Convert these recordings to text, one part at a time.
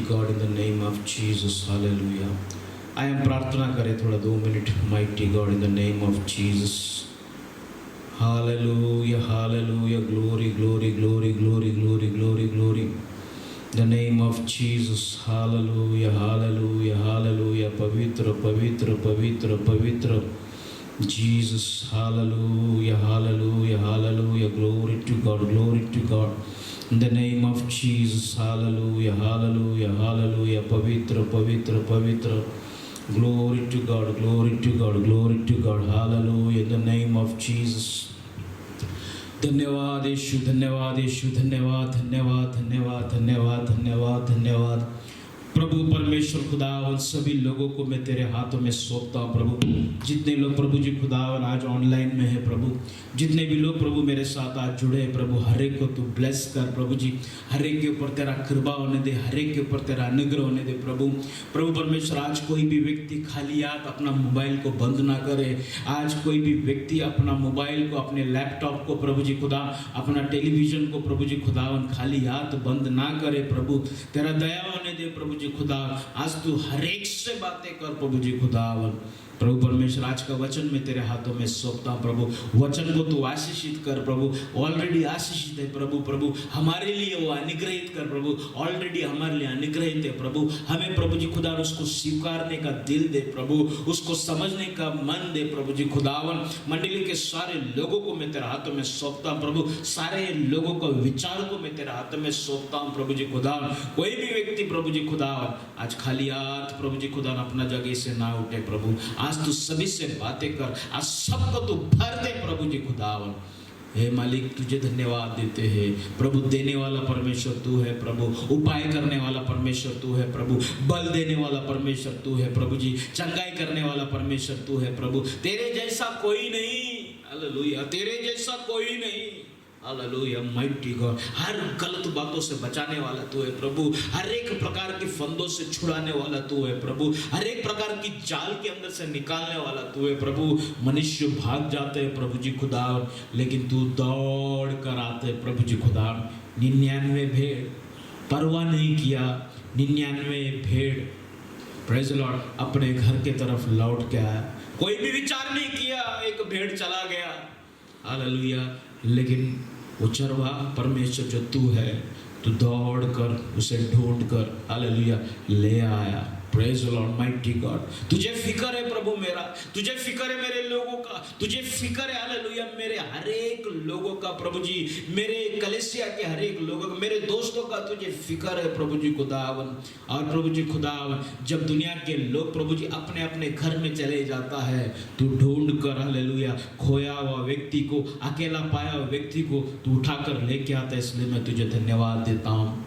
God, in the name of Jesus, hallelujah. I am प्रार्थना करें थोड़ा 2 minute. Mighty God, in the name of Jesus, hallelujah, hallelujah, glory, glory, glory, glory, glory, glory, glory. The name of Jesus, hallelujah, hallelujah, hallelujah, pavitra, pavitra, pavitra, pavitra. Jesus, hallelujah, hallelujah, hallelujah, glory to God, glory to God. In the name of Jesus, hallelujah, hallelujah, hallelujah, pavitra, pavitra, pavitra. Glory to God, glory to God, glory to God, hallelujah, in the name of Jesus. धन्यवाद यीशु, धन्यवाद यीशु, धन्यवाद, धन्यवाद, धन्यवाद, धन्यवाद, धन्यवाद, धन्यवाद। प्रभु परमेश्वर खुदावन, सभी लोगों को मैं तेरे हाथों में सौंपता हूँ प्रभु। जितने लोग प्रभु जी खुदावन आज ऑनलाइन में है प्रभु, जितने भी लोग प्रभु मेरे साथ आज जुड़े हैं प्रभु, हर एक को तू ब्लेस कर प्रभु जी। हर एक के ऊपर तेरा कृपा होने दे, हर एक के ऊपर तेरा अनुग्रह होने दे प्रभु। प्रभु परमेश्वर आज कोई भी व्यक्ति खाली हाथ अपना मोबाइल को बंद ना करे। आज कोई भी व्यक्ति अपना मोबाइल को, अपने लैपटॉप को प्रभु जी खुदा, अपना टेलीविजन को प्रभु जी खुदावन खाली हाथ बंद ना करे प्रभु। तेरा दया होने दे प्रभु जी खुदा। आज तू हर एक से बातें कर प्रभु जी खुदावन। प्रभु परमेश्वर आज का वचन में तेरे हाथों में सौंपता हूं प्रभु। वचन को तू आशीषित कर प्रभु, ऑलरेडी आशीषित है प्रभु। प्रभु हमारे लिए वो अनुग्रहित कर प्रभु, ऑलरेडी हमारे लिए अनुग्रहित है प्रभु। हमें प्रभु जी खुदा उसको स्वीकारने का दिल दे प्रभु, उसको समझने का मन दे प्रभु जी खुदावन। मंडली के सारे लोगों को मैं तेरे हाथों में सौंपता हूं प्रभु, सारे लोगों को विचार को मैं तेरे हाथों में सौंपता हूं प्रभु जी खुदावन। कोई भी व्यक्ति प्रभु जी खुदावन आज खाली हाथ प्रभु जी खुदा अपना जगह से ना उठे प्रभु। आज तू सभी से बातें कर, आज सबको तू भर दे प्रभु जी खुदावन। हे मालिक तुझे धन्यवाद देते हैं प्रभु। देने वाला परमेश्वर तू है प्रभु, उपाय करने वाला परमेश्वर तू है प्रभु, बल देने वाला परमेश्वर तू है प्रभु जी, चंगाई करने वाला परमेश्वर तू है प्रभु। तेरे जैसा कोई नहीं, हालेलुया, तेरे जैसा कोई नहीं, हालेलुया, माइटी गॉड। हर गलत बातों से बचाने वाला तू है प्रभु, हर एक प्रकार के फंदों से छुड़ाने वाला तू है प्रभु, हर एक प्रकार की जाल के अंदर से निकालने वाला तू है प्रभु। मनुष्य भाग जाते हैं प्रभु जी खुदा, लेकिन तू दौड़ कर आते प्रभु जी खुदा। 99 भेड़ परवाह नहीं किया, 99 भेड़ प्रेज़ लॉर्ड अपने घर के तरफ लौट के आया। कोई भी विचार नहीं किया, एक भेड़ चला गया, हालेलुया। लेकिन वो चरवाहा परमेश्वर जो तू है, तू दौड़ कर उसे ढूंढ कर हालेलुया ले आया। Praise the Lord, mighty God. तुझे फिक्र है प्रभु मेरा, तुझे फिक्र है मेरे लोगों का, तुझे फिक्र है हालेलुया मेरे हर एक लोगों का प्रभु जी, मेरे कलीसिया के हर एक लोगों का, मेरे दोस्तों का तुझे फिक्र है प्रभु जी खुदावन। और प्रभु जी खुदावन जब दुनिया के लोग प्रभु जी अपने अपने घर में चले जाता है, तू ढूंढ कर हालेलुया खोया हुआ व्यक्ति को, अकेला पाया हुआ व्यक्ति को तू उठाकर लेके आता है। इसलिए मैं तुझे धन्यवाद देता हूँ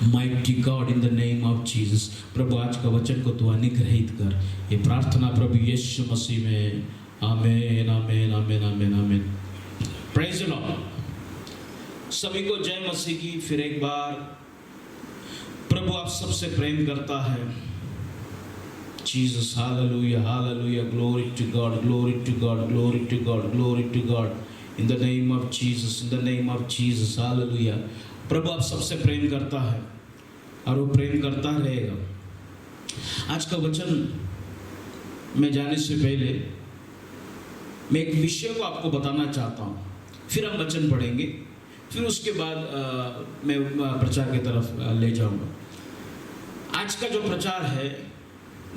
mighty God, in the name of Jesus. प्रभु आज का वचन को तू अनुग्रहित कर, ये प्रार्थना प्रभु यीशु मसीह में, आमेन, आमेन, आमेन, आमेन, आमेन। Praise the Lord. सभी को जय मसीह की फिर एक बार। प्रभु आप सबसे प्रेम करता है। Jesus, hallelujah, hallelujah, glory to God, glory to God, glory to God, glory to God, in the name of Jesus, in the name of Jesus, hallelujah. प्रभु आप सबसे प्रेम करता है और वो प्रेम करता रहेगा। आज का वचन में जाने से पहले मैं एक विषय को आपको बताना चाहता हूँ, फिर हम वचन पढ़ेंगे, फिर उसके बाद मैं प्रचार की तरफ ले जाऊंगा। आज का जो प्रचार है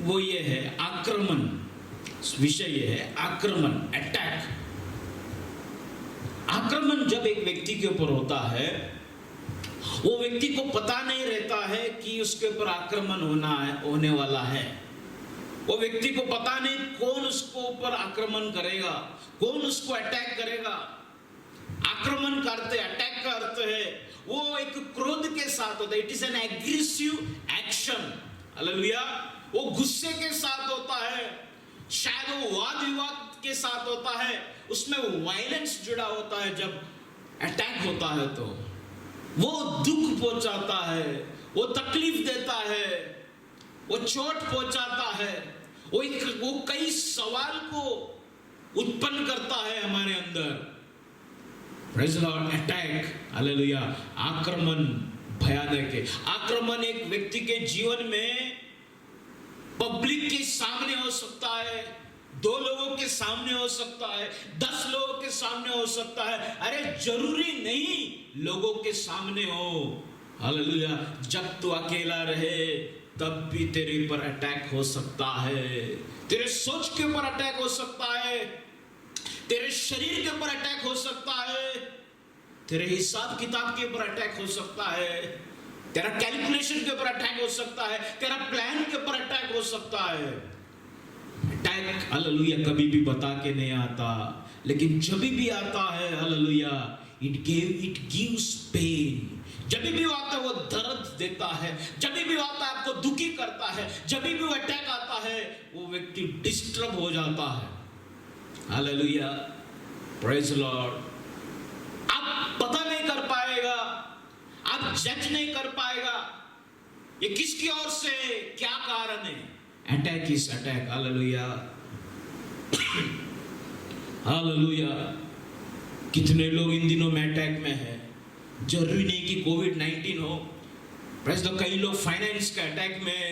वो ये है आक्रमण। विषय ये है आक्रमण, अटैक। आक्रमण जब एक व्यक्ति के ऊपर होता है, वो व्यक्ति को पता नहीं रहता है कि उसके ऊपर आक्रमण होने वाला है। वो व्यक्ति को पता नहीं कौन उसको ऊपर आक्रमण करेगा, कौन उसको अटैक करेगा। आक्रमण करते, अटैक का अर्थ है वो एक क्रोध के साथ होता है। It is an aggressive action, hallelujah. वो गुस्से के साथ होता है, शायद वो वाद विवाद के साथ होता है, उसमें वायलेंस जुड़ा होता है। जब अटैक होता है तो वो दुख पहुंचाता है, वो तकलीफ देता है, वो चोट पहुंचाता है, वो कई सवाल को उत्पन्न करता है हमारे अंदर। Praise the Lord. Attack, hallelujah, आक्रमण भयानक है। आक्रमण एक व्यक्ति के जीवन में पब्लिक के सामने हो सकता है, 2 लोगों के सामने हो सकता है, 10 लोगों के सामने हो सकता है, अरे जरूरी नहीं लोगों के सामने हो। हालेलुया। जब तू अकेला रहे तब भी तेरे पर अटैक हो सकता है, तेरे सोच के ऊपर अटैक हो सकता है, तेरे शरीर के ऊपर अटैक हो सकता है, तेरे हिसाब किताब के ऊपर अटैक हो सकता है, तेरा कैलकुलेशन के ऊपर अटैक हो सकता है, तेरा प्लान के ऊपर अटैक हो सकता है। अटैक हालेलुया कभी भी बता के नहीं आता, लेकिन जब भी आता है हालेलुया इट गिव्स पेन। जब भी वो आता है वो दर्द देता है, जब भी वो आता है आपको दुखी करता है, जब भी वो अटैक आता है वो व्यक्ति डिस्टर्ब हो जाता है। Hallelujah, praise Lord. आप पता नहीं कर पाएगा, आप जज नहीं कर पाएगा ये किसकी ओर से क्या कारण है। Attack is attack. Hallelujah, hallelujah. कितने लोग इन दिनों में अटैक में है, जरूरी नहीं कि कोविड-19 हो। प्रेज़ द, कई लोग फाइनेंस के अटैक में,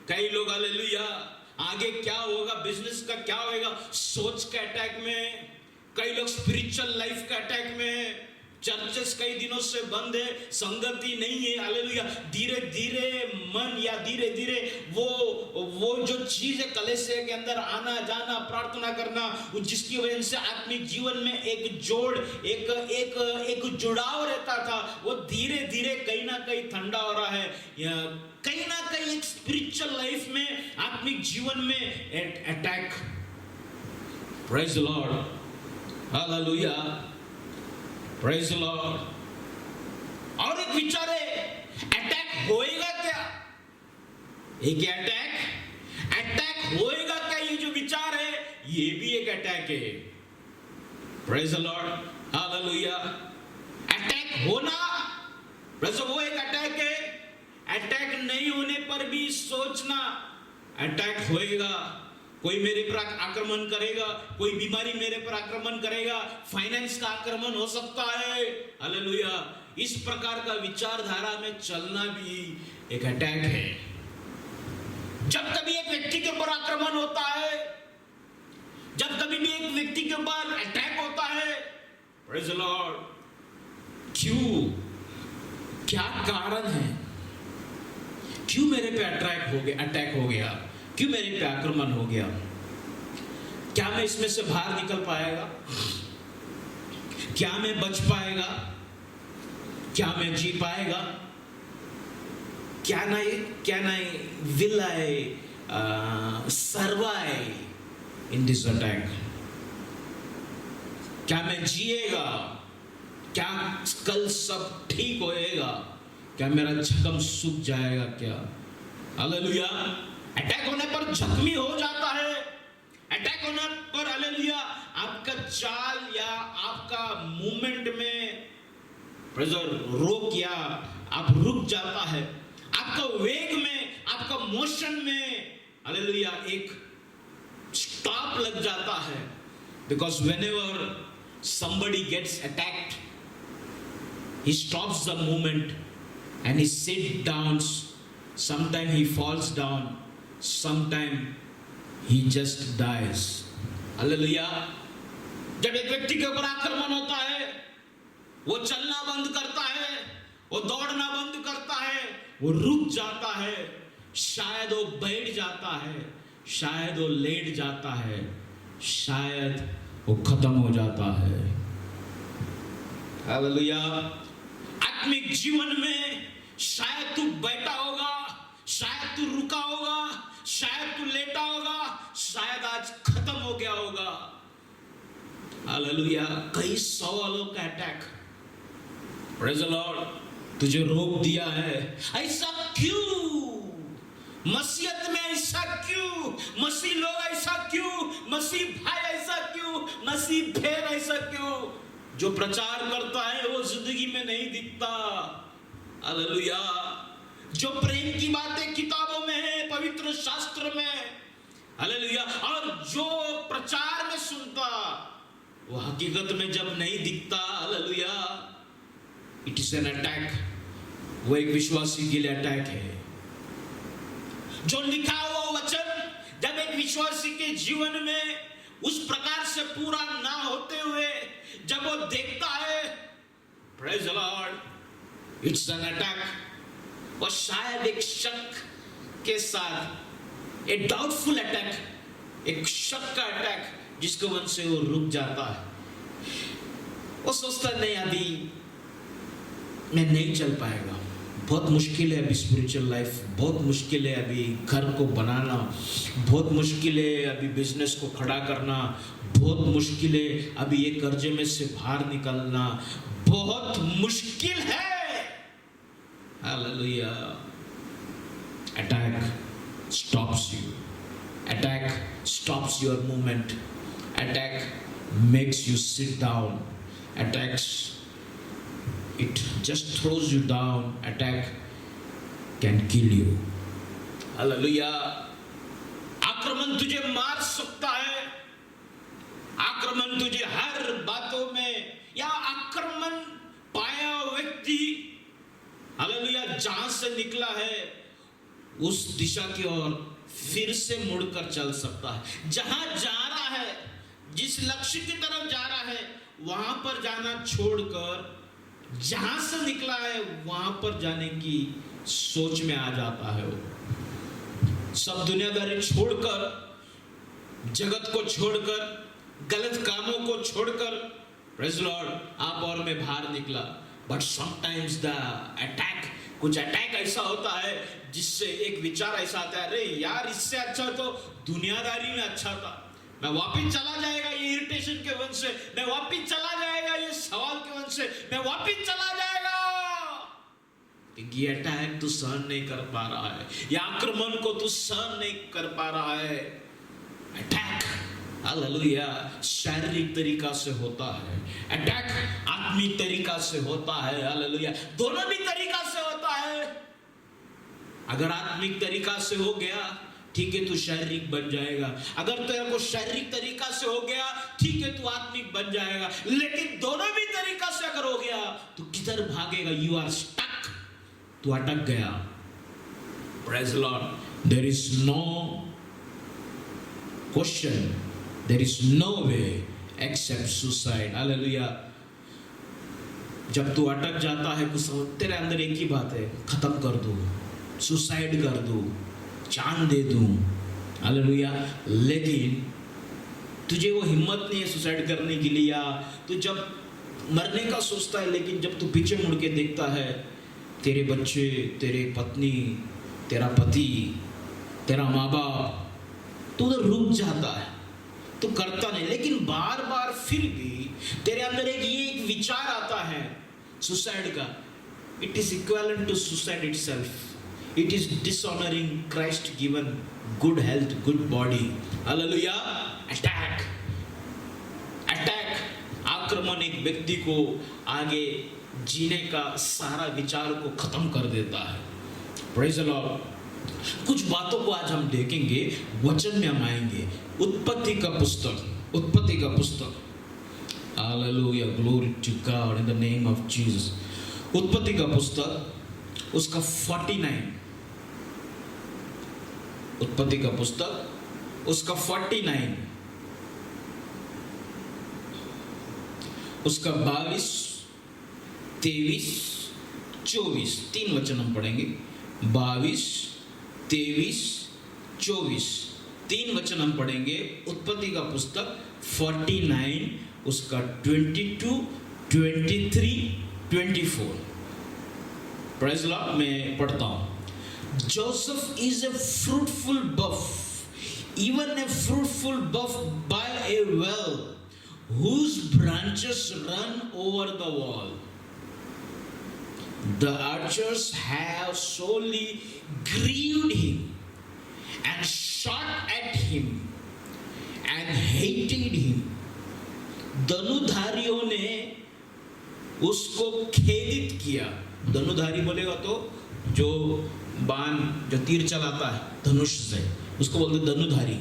कई लोग हालेलुया आगे क्या होगा, बिजनेस का क्या होगा, सोच के अटैक में, कई लोग स्पिरिचुअल लाइफ के अटैक में। चर्चेस कई दिनों से बंद है, संगति नहीं है। हालेलुया, धीरे धीरे मन या धीरे धीरे वो जो चीज है कलीसिया के अंदर आना जाना, प्रार्थना करना, जिसकी वजह से आत्मिक जीवन में एक जोड़, एक जुड़ाव रहता था, वो धीरे धीरे कहीं ना कहीं ठंडा हो रहा है। कहीं ना कहीं एक स्पिरिचुअल लाइफ में, आत्मिक जीवन में attack. Praise the Lord, hallelujah, praise the Lord. और एक विचार है, अटैक होएगा क्या? एक अटैक होएगा क्या, ये जो विचार है ये भी एक अटैक है। Praise the Lord, hallelujah. Attack होना, प्रेज, वो एक अटैक है। अटैक नहीं होने पर भी सोचना अटैक होएगा। कोई मेरे पर आक्रमण करेगा, कोई बीमारी मेरे पर आक्रमण करेगा, फाइनेंस का आक्रमण हो सकता है। हालेलुया, इस प्रकार का विचारधारा में चलना भी एक अटैक है। जब कभी एक व्यक्ति के ऊपर आक्रमण होता है, जब कभी भी एक व्यक्ति के ऊपर अटैक होता है, प्रेज़ द लॉर्ड, क्यों, क्या कारण है? क्यों मेरे पे अटैक हो गया? क्यों मेरे पे आक्रमण हो गया? क्या मैं इसमें से बाहर निकल पाएगा? क्या मैं बच पाएगा? क्या मैं जी पाएगा? क्या नहीं will I survive in this attack? क्या मैं जिएगा? क्या कल सब ठीक होएगा? क्या मेरा जख्म सूख जाएगा क्या? हालेलुया। अटैक होने पर जख्मी हो जाता है, अटैक होने पर हालेलुया आपका चाल या आपका मूवमेंट में प्रेशर रोक या आप रुक जाता है, आपका वेग में, आपका मोशन में हालेलुया एक स्टॉप लग जाता है। Because whenever somebody gets attacked, he stops the movement and he sits down. Sometimes he falls down, sometimes he just dies. Hallelujah. जब एक व्यक्ति के ऊपर आक्रमण होता है, वो चलना बंद करता है, वो दौड़ना बंद करता है, वो रुक जाता है, शायद वो बैठ जाता है, शायद वो लेट जाता है, शायद वो खत्म हो जाता है। हालेलुया। आत्मिक जीवन में शायद तू बैठा होगा, शायद तू रुका होगा, शायद तू लेटा होगा, शायद आज खत्म हो गया होगा। हालेलुया। कई सवालों का अटैक, प्रेज़ द लॉर्ड, तुझे रोक दिया है। ऐसा क्यों? मसीहत में ऐसा क्यों? मसीह लोग ऐसा क्यों? मसीह भाई ऐसा क्यों? मसीह भेड़ ऐसा क्यों? जो प्रचार करता है वो जिंदगी में नहीं दिखता। हालेलुया। जो प्रेम की बातें किताबों में है, पवित्र शास्त्र में, हालेलुया, और जो प्रचार में सुनता वो हकीकत में जब नहीं दिखता, hallelujah, it is an attack. वो एक विश्वासी के लिए अटैक है। जो लिखा हुआ वचन जब एक विश्वासी के जीवन में उस प्रकार से पूरा ना होते हुए जब वो देखता है, praise the Lord, it's an attack. वो शायद एक शक के साथ, एक डाउटफुल अटैक, एक शक का अटैक, जिसको मन से वो रुक जाता है। वो सोचता नहीं अभी मैं नहीं चल पाएगा, बहुत मुश्किल है अभी स्पिरिचुअल लाइफ, बहुत मुश्किल है अभी घर को बनाना, बहुत मुश्किल है अभी बिजनेस को खड़ा करना, बहुत मुश्किल है अभी ये कर्जे में से बाहर निकलना, बहुत मुश्किल है। Hallelujah. Attack stops you, attack stops your movement, attack makes you sit down, attacks it just throws you down, attack can kill you. Hallelujah. आक्रमण तुझे मार सकता है, आक्रमण तुझे हर बातों में, या आक्रमण पाया व्यक्ति हालेलुया जहां से निकला है उस दिशा की ओर फिर से मुड़कर चल सकता है। जहां जा रहा है, जिस लक्ष्य की तरफ जा रहा है, वहां पर जाना छोड़कर जहां से निकला है वहां पर जाने की सोच में आ जाता है। वो सब दुनियादारी छोड़कर, जगत को छोड़कर, गलत कामों को छोड़कर, प्रेज़ लॉर्ड, आप और मैं बाहर निकला। बट समटाइम्स द अटैक, कुछ अटैक ऐसा होता है जिससे एक विचार ऐसा आता है, अरे यार इससे अच्छा तो दुनियादारी में अच्छा था, मैं वापिस चला जाएगा ये इरिटेशन के वजह से, मैं वापिस चला जाएगा ये सवाल के वजह से, मैं वापिस चला जाएगा। ये अटैक तू सहन नहीं कर पा रहा है, ये आक्रमण को तू सहन नहीं कर पा रहा है। अटैक हालेलुया शारीरिक तरीका से होता है, अटैक आत्मिक तरीका से होता है। हालेलुया दोनों भी तरीका से होता है। अगर आत्मिक तरीका से हो गया ठीक है, तू शारीरिक बन जाएगा। अगर तेरे को शारीरिक तरीका से हो गया ठीक है, तू आत्मिक बन जाएगा। लेकिन दोनों भी तरीका से अगर हो गया तो किधर भागेगा? यू आर स्टक, तू अटक गया। Praise Lord. There is no question, there is no way except suicide. Hallelujah. जब तू अटक जाता है कुछ तेरे अंदर एक ही बात है, खत्म कर दो, सुसाइड कर दो, जान दे दूं। हालेलुया। लेकिन तुझे वो हिम्मत नहीं है सुसाइड करने के लिए, या तू जब मरने का सोचता है, लेकिन जब तू पीछे मुड़ के देखता है तेरे बच्चे, तेरे पत्नी, तेरा पति, तेरा माँ बाप, तो उधर रुक जाता है, तो करता नहीं। लेकिन बार बार फिर भी तेरे अंदर एक विचार आता है सुसाइड का। It is equivalent to suicide itself. It is dishonoring Christ given good health, good body. Hallelujah. Attack. आक्रमण एक व्यक्ति को आगे जीने का सारा विचार को खत्म कर देता है। Praise the Lord. कुछ बातों को आज हम देखेंगे, वचन में हम आएंगे। उत्पत्ति का पुस्तक। Hallelujah. Glory to God in the name of Jesus. उत्पत्ति का पुस्तक उसका 49, उत्पत्ति का पुस्तक उसका 49, उसका 22, 23, 24, 3 वचन हम पढ़ेंगे। 22, 23, 24, 3 वचन हम पढ़ेंगे। उत्पत्ति का पुस्तक 49 उसका 22, 23, 24। Praise Lord. मैं पढ़ता हूँ। Joseph is a fruitful buff, even a fruitful buff by a well, whose branches run over the wall. The archers have sorely grieved him and shot at him and hated him. धनुधारियों ने उसको खेदित किया। धनुधारी बोलेगा तो जो बाण, जो तीर चलाता है धनुष से, उसको बोलते धनुधारी।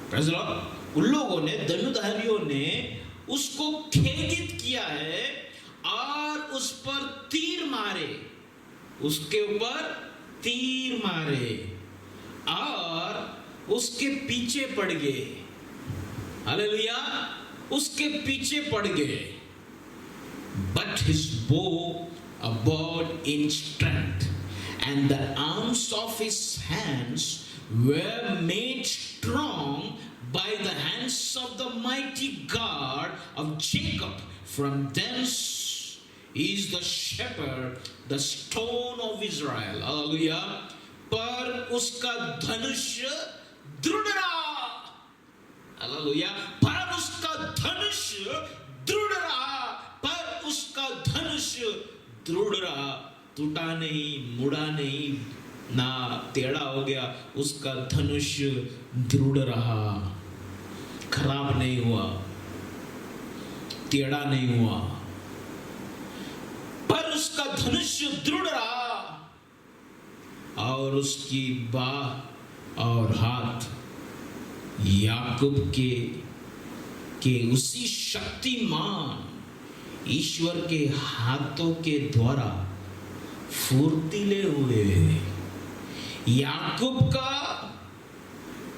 Praise Lord. उन लोगों ने, धनुधारियों ने उसको खेदित किया है और उस पर तीर मारे। उसके ऊपर तीर मारे और उसके पीछे पड़ गए। हालेलुया, उसके पीछे पड़ गए। But his bow abode in strength, and the arms of his hands were made strong by the hands of the mighty God of Jacob. From thence is the shepherd, the stone of Israel. Hallelujah. पर उसका धनुष दृढ़ रहा। Hallelujah. पर उसका धनुष दृढ़ रहा, पर उसका धनुष दृढ़ रहा, टूटा नहीं, मुड़ा नहीं, ना टेढ़ा हो गया। उसका धनुष दृढ़ रहा, खराब नहीं हुआ, टेढ़ा नहीं हुआ, पर उसका धनुष दृढ़ रहा और उसकी बाह और हाथ याकूब के उसी शक्तिमान ईश्वर के हाथों के द्वारा फुर्तीले हुए। याकूब का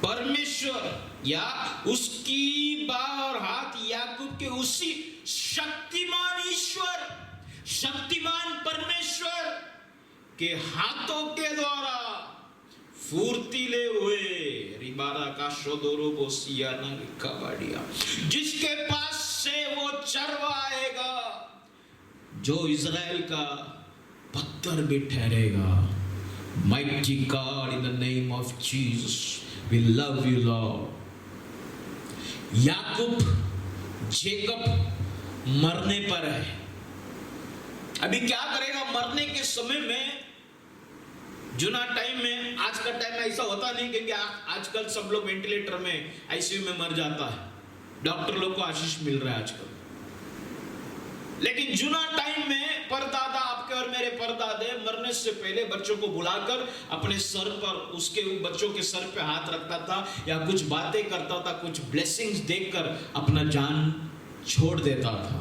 परमेश्वर या उसकी बाह और हाथ याकूब के उसी शक्तिमान ईश्वर, शक्तिमान परमेश्वर के हाथों के द्वारा फुर्तीले हुए। रिबारा का शोदोरो बोसिया ना लिखा बाड़िया, जिसके पास से वो चरवा आएगा, जो इज़राइल का पत्थर भी ठहरेगा। Mighty God, in the name of Jesus, we love you, Lord. Yakub, Jacob मरने पर है। अभी क्या करेगा? मरने के समय में, जुना टाइम में, आज का टाइम में ऐसा होता नहीं, क्योंकि आजकल सब लोग वेंटिलेटर में, आईसीयू में मर जाता है। डॉक्टर लोग को आशीष मिल रहा है आजकल। लेकिन जुना टाइम में परदादा, आपके और मेरे परदादे मरने से पहले बच्चों को बुलाकर अपने सर पर, उसके बच्चों के सर पे हाथ रखता था या कुछ बातें करता था, कुछ ब्लेसिंग्स देकर अपना जान छोड़ देता था।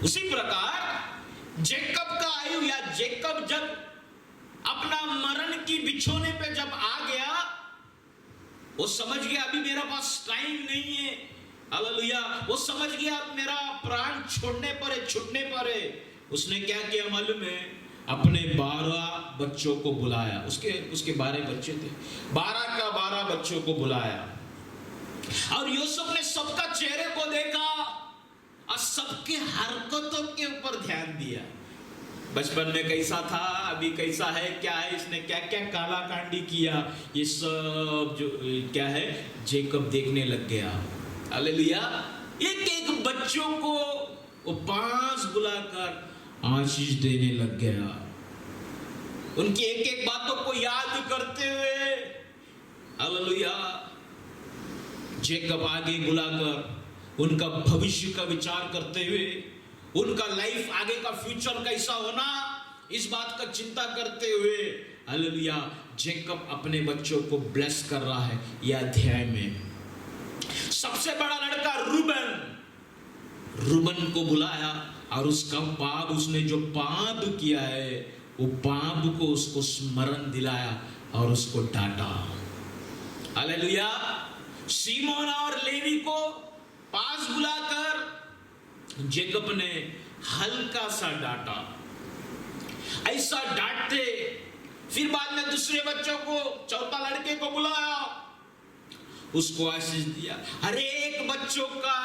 उसी प्रकार जेकब का आयु, या जेकब जब अपना मरण की बिछोने पे जब आ गया, वो समझ गया अभी मेरा पास टाइम नहीं है। हालेलुया। वो समझ गया मेरा प्राण छोड़ने पर है, छूटने पर है। उसने क्या किया मालूम है? अपने 12 बच्चों को बुलाया। उसके 12 बच्चे थे, 12 का 12 बच्चों को बुलाया और यूसुफ ने सबका चेहरे को देखा और सबके हरकतों के ऊपर ध्यान दिया। बचपन में कैसा था, अभी कैसा है, क्या है, इसने क्या क्या काला कांडी किया, ये सब जो क्या है जेकब देखने लग गया। हालेलुया। एक एक बच्चों को वो 5 बुलाकर आशीष देने लग गया, उनकी एक एक बातों को याद करते हुए। हालेलुया। जेकब आगे बुलाकर उनका भविष्य का विचार करते हुए, उनका लाइफ आगे का फ्यूचर कैसा होना, इस बात का चिंता करते हुए, हालेलुया, जेकब अपने बच्चों को ब्लेस कर रहा है। यह अध्याय में सबसे बड़ा लड़का रूबन को बुलाया और उसका पाप, उसने जो पाप किया है वो पाप को उसको स्मरण दिलाया और उसको डांटा। हालेलुया। सीमोन और लेवी को पास बुलाकर जेकब ने हल्का सा डांटा। ऐसा डांटते फिर बाद में दूसरे बच्चों को, चौथा लड़के को बुलाया, उसको आशीष दिया। हर एक बच्चों का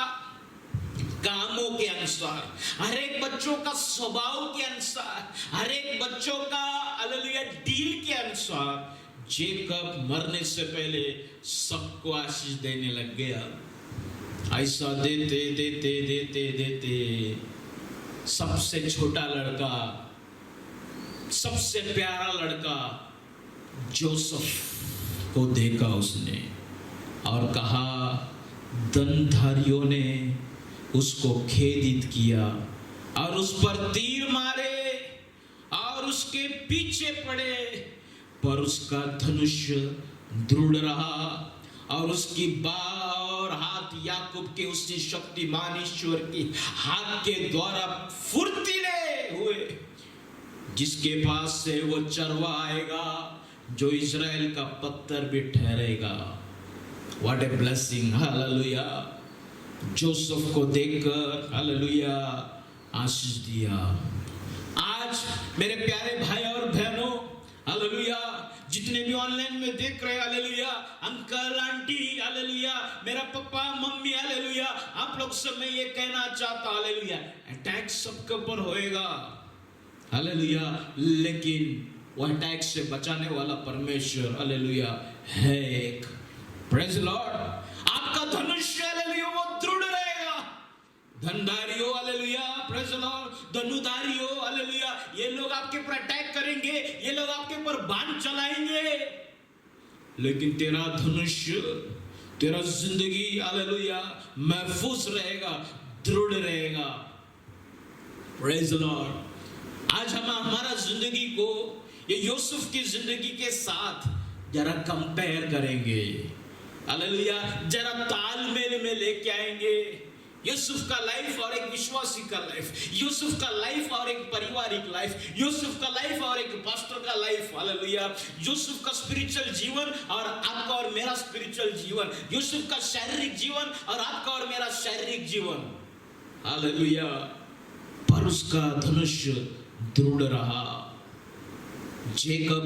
कामों के अनुसार, हर एक बच्चों का स्वभाव के अनुसार, हर एक बच्चों का हालेलुया डील के अनुसार जेकब मरने से पहले सबको आशीष देने लग गया। ऐसा देते देते देते देते सबसे छोटा लड़का, सबसे प्यारा लड़का जोसेफ को देखा उसने और कहा, दंधारियों ने उसको खेदित किया और उस पर तीर मारे और उसके पीछे पड़े, पर उसका धनुष दृढ़ रहा और उसकी बाह और हाथ याकूब के उसी शक्तिमान ईश्वर की हाथ के द्वारा फुर्तीले हुए, जिसके पास से वो चरवा आएगा जो इज़राइल का पत्थर भी ठहरेगा। What a blessing, hallelujah. Joseph को देखकर हालेलुया आशीष दिया। आज मेरे प्यारे भाई और बहनों हालेलुया, जितने भी ऑनलाइन में देख रहे हैं हालेलुया, अंकल आंटी हालेलुया, मेरा पापा मम्मी हालेलुया, आप लोग से मैं ये कहना चाहता हालेलुया, अटैक सबके ऊपर होएगा हालेलुया, लेकिन वो अटैक से बचाने वाला परमेश्वर हालेलुया है एक। Praise Lord. आपका धनुष हालेलुया वो दृढ़ रहेगा। धनधारियों हालेलुया, प्रेज लॉर्ड, धनुधारियों हालेलुया, ये लोग आपके ऊपर अटैक करेंगे, ये लोग आपके ऊपर बाण चलाएंगे, लेकिन तेरा धनुष, तेरा जिंदगी हालेलुया महफूज रहेगा, दृढ़ रहेगा। Praise Lord. आज हम हमारा जिंदगी को ये यूसुफ की जिंदगी के साथ जरा कंपेयर करेंगे हालेलुया, जरा तालमेल में लेके आएंगे। यूसुफ का लाइफ और एक विश्वासी का लाइफ, यूसुफ का लाइफ और एक पारिवारिक लाइफ, यूसुफ का लाइफ और एक पास्टर का लाइफ हालेलुया, यूसुफ का स्पिरिचुअल जीवन और आपका और मेरा स्पिरिचुअल जीवन, यूसुफ का शारीरिक जीवन और आपका और मेरा शारीरिक जीवन हालेलुया। पर उसका धनुष दृढ़ रहा। जेकब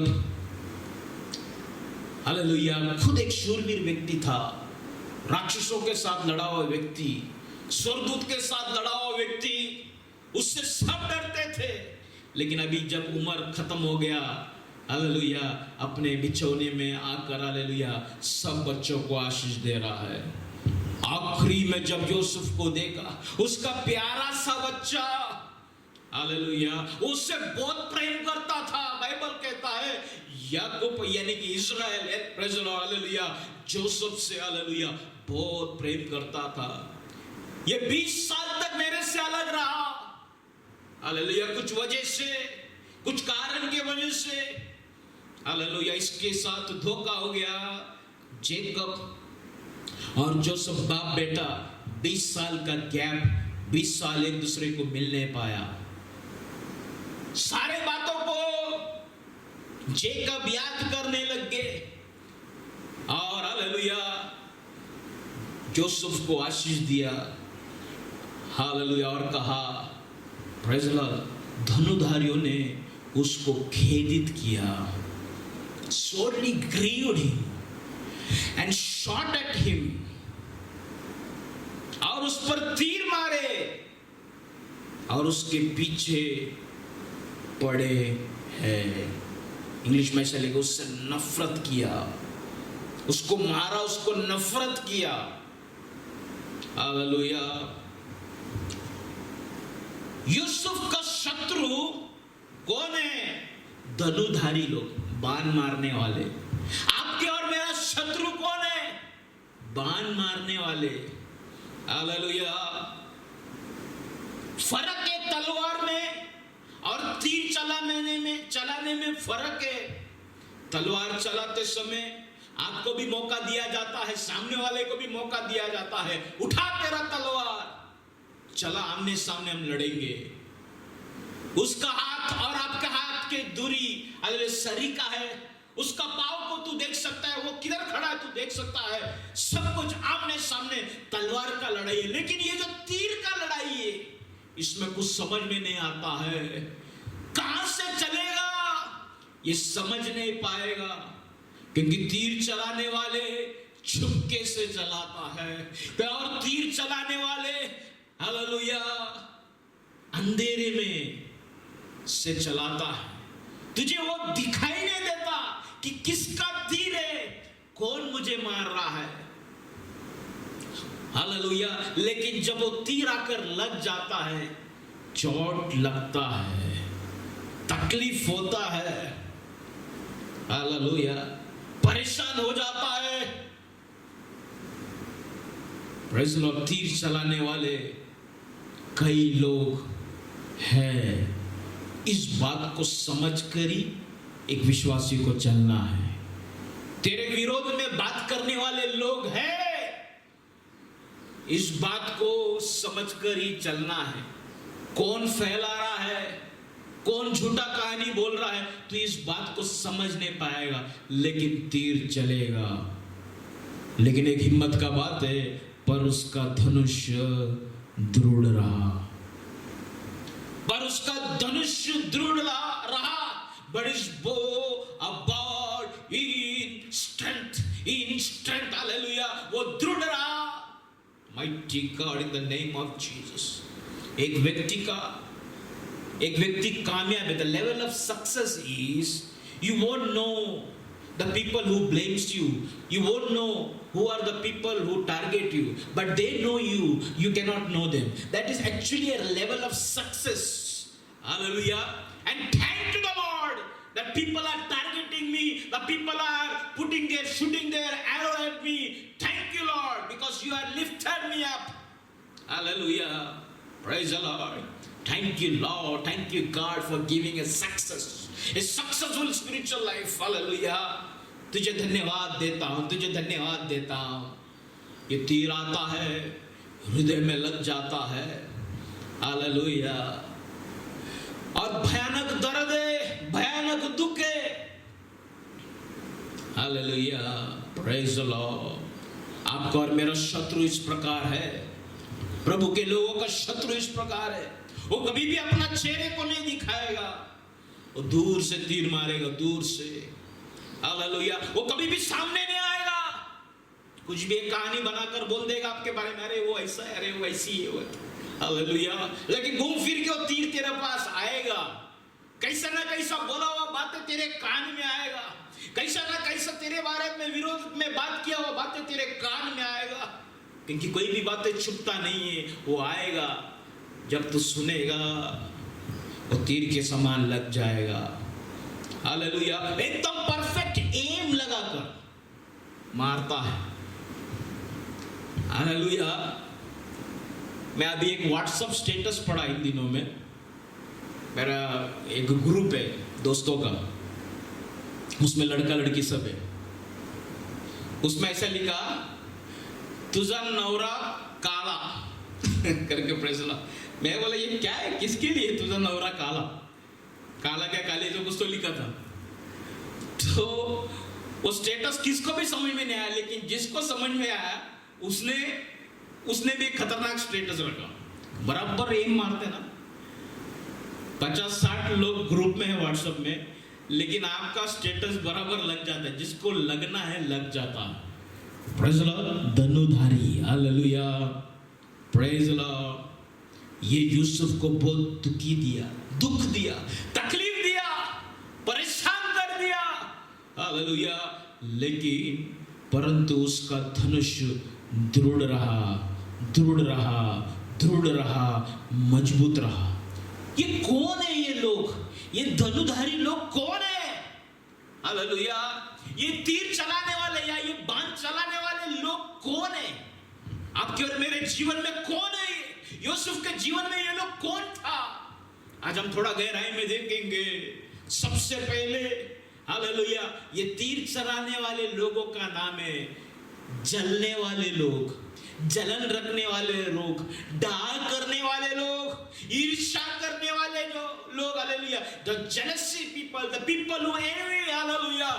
हालेलुया खुद एक शूरवीर व्यक्ति था, राक्षसों के साथ लड़ा हुआ व्यक्ति, स्वर्गदूत के साथ लड़ा हुआ व्यक्ति, उससे सब डरते थे। लेकिन अभी जब उम्र खत्म हो गया हालेलुया, अपने बिछौने में आकर हालेलुया सब बच्चों को आशीष दे रहा है। आखिरी में जब यूसुफ को देखा, उसका प्यारा सा बच्चा हालेलुया, उससे बहुत प्रेम करता था। बाइबल कहता है याकूब यानी कि Israel, praise Lord hallelujah, Joseph से हालेलुया बहुत प्रेम करता था। ये 20 साल तक मेरे से अलग रहा हालेलुया, कुछ वजह से, कुछ कारण के वजह से हालेलुया इसके साथ धोखा हो गया। जेकब और जोसेफ बाप बेटा 20 साल का गैप, 20 साल एक दूसरे को मिल नहीं पाया। सारे बातों को जेकब याद करने लग गए और हालेलुया जोसेफ को आशीष दिया हालेलुया और कहा प्रेज़ लॉर्ड, धनुधारियों ने उसको खेदित किया। sorely grieved him and shot at him, और उस पर तीर मारे और उसके पीछे पड़े हैं। इंग्लिश में ऐसा लिखा, उससे नफरत किया, उसको मारा, उसको नफरत किया हालेलुया। यूसुफ का शत्रु कौन है? धनुधारी लोग, बाण मारने वाले। आपके और मेरा शत्रु कौन है? बाण मारने वाले हालेलुया। फर्क है तलवार में और तीर चलाने में फर्क है। तलवार चलाते समय आपको भी मौका दिया जाता है, सामने वाले को भी मौका दिया जाता है, उठा तेरा तलवार, चला आमने सामने हम लड़ेंगे। उसका हाथ और आपका हाथ के दूरी अगले सरीका है, उसका पाँव को तू देख सकता है, वो किधर खड़ा है तू देख सकता है, सब कुछ आमने सामने तलवार का लड़ाई है। लेकिन ये जो तीर का लड़ाई है, इसमें कुछ समझ में नहीं आता है, कहां से चलेगा ये समझ नहीं पाएगा, क्योंकि तीर चलाने वाले छुपके से चलाता है और तीर चलाने वाले हालेलुया अंधेरे में से चलाता है। तुझे वो दिखाई नहीं देता कि किसका तीर है, कौन मुझे मार रहा है हालेलुया। लेकिन जब वो तीर आकर लग जाता है, चोट लगता है, तकलीफ होता है हालेलुया, परेशान हो जाता है। Praise Lord. तीर चलाने वाले कई लोग हैं। इस बात को समझकर ही एक विश्वासी को चलना है। तेरे विरोध में बात करने वाले लोग हैं, इस बात को समझकर ही चलना है। कौन फैला रहा है, कौन झूठा कहानी बोल रहा है, तो इस बात को समझ नहीं पाएगा, लेकिन तीर चलेगा। लेकिन एक हिम्मत का बात है, पर उसका धनुष दृढ़ रहा, पर उसका धनुष दृढ़ रहा। But his bow abode in strength, hallelujah, वो दृढ़ रहा। Mighty God, in the name of Jesus, एक व्यक्ति कामयाब है। The level of success is, you won't know the people who blames you, you won't know who are the people who target you, but they know you, you cannot know them. That is actually a level of success. Hallelujah. And thank to the Lord that people are targeting me, the people are shooting their arrow at me. Thank you, Lord, because you have lifted me up. Hallelujah. Praise the Lord. Thank you, Lord. Thank you, God, for giving a successful spiritual life. Hallelujah. तुझे धन्यवाद देता हूँ, तुझे धन्यवाद देता हूँ। ये तीर आता है, हृदय में लग जाता है। हालेलुया। और भयानक दर्द है, भयानक दुख है। हालेलुया। Praise the Lord. आपका और मेरा शत्रु इस प्रकार है, प्रभु के लोगों का शत्रु इस प्रकार है, वो कभी भी अपना चेहरे को नहीं दिखाएगा, वो दूर से तीर मारेगा, दूर से। हालेलुया। वो कभी भी सामने नहीं आएगा, कुछ भी एक कहानी बनाकर बोल देगा आपके बारे में, अरे वो ऐसा है, अरे वो ऐसी है वो। हालेलुया। लेकिन घूम फिर के वो तीर तेरे पास आएगा, कैसा ना कैसा बोला हुआ बातें तेरे कान में आएगा, कैसा ना कैसा तेरे बारे में विरोध में बात किया हुआ बातें तेरे कान में आएगा, क्योंकि कोई भी बातें छुपता नहीं है, वो आएगा। जब तू सुनेगा वो तीर के समान लग जाएगा। हालेलुया। एकदम परफेक्ट एम लगाकर मारता है। हालेलुया। मैं अभी एक व्हाट्सएप स्टेटस पढ़ा इन दिनों में, मेरा एक ग्रुप है दोस्तों का, उसमें लड़का लड़की सब है। उसमें ऐसा लिखा, तुझा नवरा काला करके प्रेसला। मैं बोला ये क्या है, किसके लिए तुझा नवरा काला? काला क्या काले जो कुछ तो लिखा था। तो वो स्टेटस किसको भी समझ में नहीं आया, लेकिन जिसको समझ में आया उसने भी एक खतरनाक स्टेटस रखा। बराबर एम मारते ना, 50-60 लोग ग्रुप में है व्हाट्सएप में, लेकिन आपका स्टेटस बराबर लग जाता है, जिसको लगना है लग जाता है। Praise the Lord. धनुधारी। हालेलुया। Praise the Lord. ये यूसुफ को बहुत दुख दिया, तकलीफ दिया, परेशान कर दिया। हालेलुया। लेकिन परंतु उसका धनुष दृढ़ रहा, मजबूत रहा। ये कौन है ये लोग, ये धनुधारी लोग कौन है? हालेलुया। ये तीर चलाने वाले या ये बाण चलाने वाले लोग कौन है? आपके और मेरे जीवन में कौन है? यूसुफ के जीवन में ये लोग कौन था? आज हम थोड़ा गहराई में देखेंगे। सबसे पहले हालेलुया, ये तीर चलाने वाले लोगों का नाम है जलने वाले लोग, जलन रखने वाले लोग, डाल करने वाले लोग, ईर्ष्या करने वाले जो लोग। Hallelujah. The jealousy people, the people who envy. Hallelujah.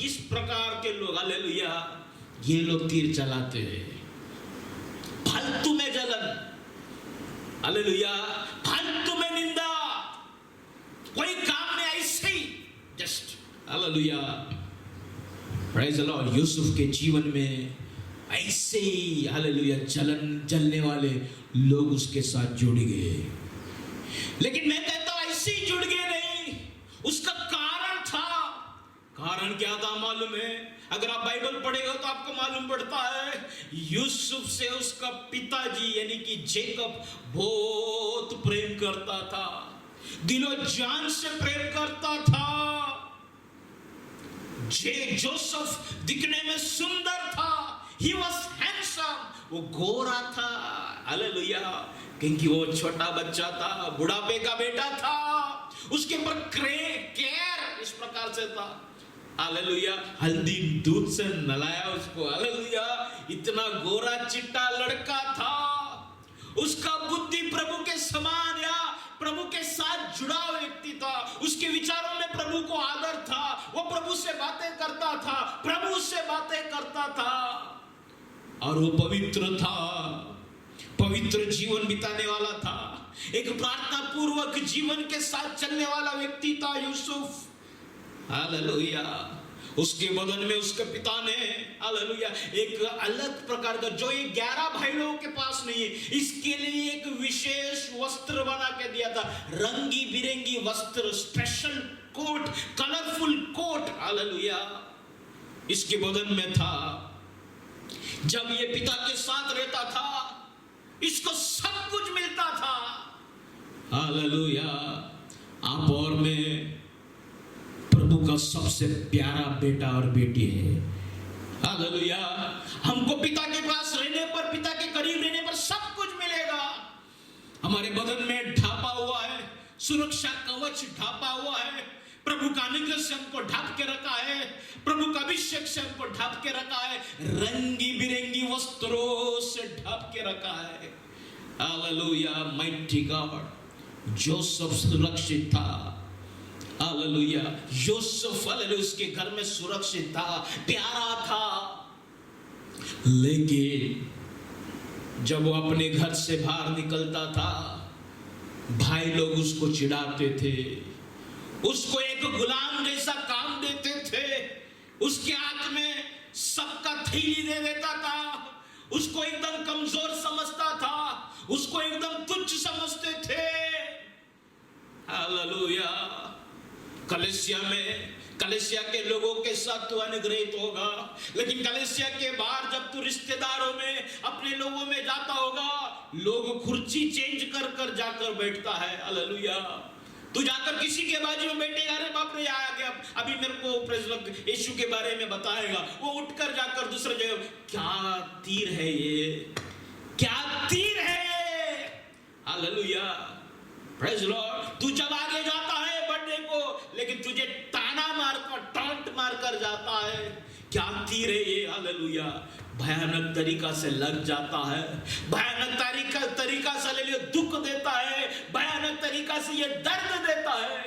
इस प्रकार के लोग, हालेलुया, ये लोग तीर चलाते हैं। फालतू में जलन, हालेलुया, फालतू में निंदा, कोई काम में ऐसे ही just, hallelujah. Praise the Lord. यूसुफ के जीवन में ऐसे ही हालेलुया जलने वाले लोग उसके साथ जुड़ गए। लेकिन मैं कहता हूं ऐसे ही जुड़ गए नहीं, उसका कारण था। कारण क्या था मालूम है? अगर आप बाइबल पढ़ेगा तो आपको मालूम पड़ता है, यूसुफ से उसका पिताजी यानी कि जेकब बहुत प्रेम करता था, दिलो जान से प्रेम करता था। जोसेफ दिखने में सुंदर था, he was handsome, वो गोरा था। हालेलुया। क्योंकि वो छोटा बच्चा था, बुढ़ापे का बेटा था, उसके ऊपर केयर इस प्रकार से था। हालेलुया। हल्दी दूध से नलाया उसको। हालेलुया। इतना गोरा चिट्टा लड़का था, उसका बुद्धि प्रभु के समान या प्रभु के साथ जुड़ा व्यक्ति था, प्रभु से बातें करता था, प्रभु से बातें करता था, और वो पवित्र था, पवित्र जीवन बिताने वाला था, एक प्रार्थना पूर्वक जीवन के साथ चलने वाला व्यक्ति था यूसुफ। हालेलुया। उसके बदन में उसके पिता ने, हालेलुया, एक अलग प्रकार का, जो ये 11 भाई लोगों के पास नहीं है, इसके लिए एक विशेष वस्त्र बना के दिया था, रंगी बिरंगी वस्त्र, special coat, colourful coat, hallelujah, इसके बदन में था। जब ये पिता के साथ रहता था, इसको सब कुछ मिलता था। हालेलुया। आप और मैं प्रभु का सबसे प्यारा बेटा और बेटी है। हालेलुया। हमको पिता के पास रहने पर, पिता के करीब रहने पर सब कुछ मिलेगा। हमारे बदन में ढापा हुआ है, सुरक्षा कवच ढापा हुआ है, प्रभु का अनुग्रह से हमको ढाप के रखा है, प्रभु का अभिषेक से हमको ढाप के रखा है, रंगी बिरंगी वस्त्रों से ढाप के रखा है। हालेलुया। Mighty God. जोसेफ सुरक्षित था। हालेलुया। यूसुफ, हालेलुया, उसके घर में सुरक्षित था, प्यारा था। लेकिन जब वो अपने घर से बाहर निकलता था, भाई लोग उसको चिढ़ाते थे, उसको एक गुलाम जैसा काम देते थे, उसके हाथ में सबका थैली दे देता था, उसको एकदम कमजोर समझता था, उसको एकदम तुच्छ समझते थे। हालेलुया। कलीसिया में, कलीसिया के लोगों के साथ तू अनुग्रहित होगा, लेकिन कलीसिया के बाहर जब तू रिश्तेदारों में, अपने लोगों में जाता होगा, लोग कुर्सी चेंज कर कर जाकर बैठता है। हालेलुया। तू जाकर किसी के बाजू में बैठेगा, अरे बाप रे आ गया, अभी मेरे को प्रेज़ लॉर्ड यीशु के बारे में बताएगा, वो उठकर जाकर दूसरे जगह, क्या तीर है ये, क्या तीर है ये। हालेलुया। Praise Lord. तू जब आगे जाता है बढ़ने को, लेकिन तुझे ताना मारकर, टॉन्ट मारकर जाता है, क्या तीर है ये। हालेलुया। भयानक तरीका से लग जाता है, भयानक तरीका से ले दुख देता है, भयानक तरीका से ये दर्द देता है।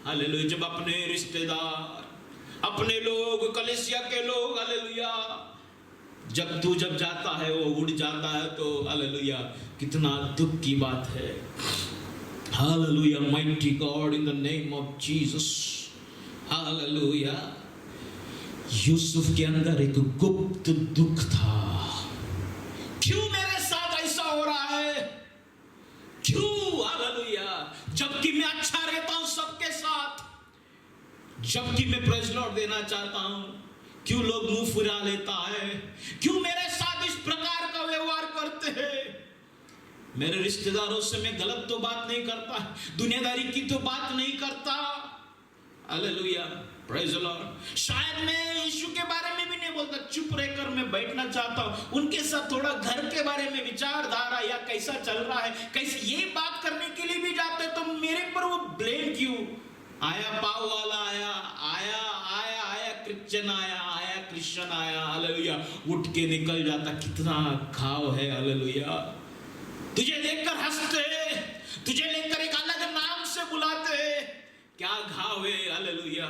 हालेलुया। जब अपने रिश्तेदार, अपने लोग, कलीसिया के लोग, हालेलुया, जब जाता है वो उड़ जाता है, तो हालेलुया कितना दुख की बात है। Hallelujah. Mighty God, in the name of Jesus. Hallelujah. Yusuf के अंदर एक गुप्त दुख था। क्यों मेरे साथ ऐसा हो रहा है, क्यों। हालेलुया। जबकि मैं अच्छा रहता हूं सबके साथ, जबकि मैं प्रेज़ लॉर्ड देना चाहता हूं, क्यों लोग मुंह फुरा लेता है, क्यों मेरे साथ इस प्रकार का व्यवहार करते हैं। मेरे रिश्तेदारों से मैं गलत तो बात नहीं करता, दुनियादारी की तो बात नहीं करता। हालेलुया। Praise the Lord. शायद मैं यीशु के बारे में भी नहीं बोलता, चुप रहकर मैं बैठना चाहता हूं, उनके साथ थोड़ा घर के बारे में विचारधारा या कैसा चल रहा है, कैसे ये बात करने के लिए भी जाते, तो मेरे पर वो ब्लेम क्यों। आया पाव वाला आया, आया आया आया क्रिश्चियन आया, आया क्रिश्चियन आया, हालेलुया, उठ के निकल जाता। कितना घाव है। हालेलुया। तुझे देखकर हंसते, तुझे लेकर एक अलग नाम से बुलाते, क्या घाव है। हालेलुया।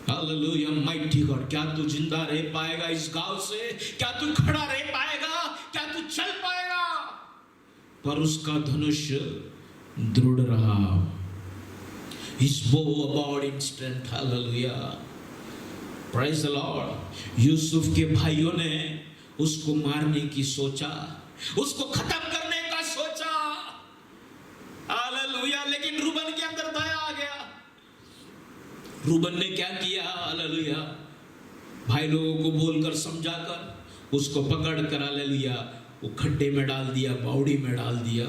हालेलुया। Mighty God. क्या तू जिंदा रह पाएगा इस घाव से, क्या तू खड़ा रह पाएगा, क्या तू चल पाएगा। पर उसका धनुष दृढ़ रहा। His bow abode in strength. Hallelujah. Praise the Lord. Yusuf के भाइयों ने उसको मारने की सोचा, उसको खत्म करने का सोचा। हालेलुया। लेकिन रूबन के अंदर दया आ गया। रूबन ने क्या किया। हालेलुया। भाई लोगों को बोलकर, समझाकर उसको पकड़ कर, हालेलुया, वो खड्डे में डाल दिया, बावड़ी में डाल दिया,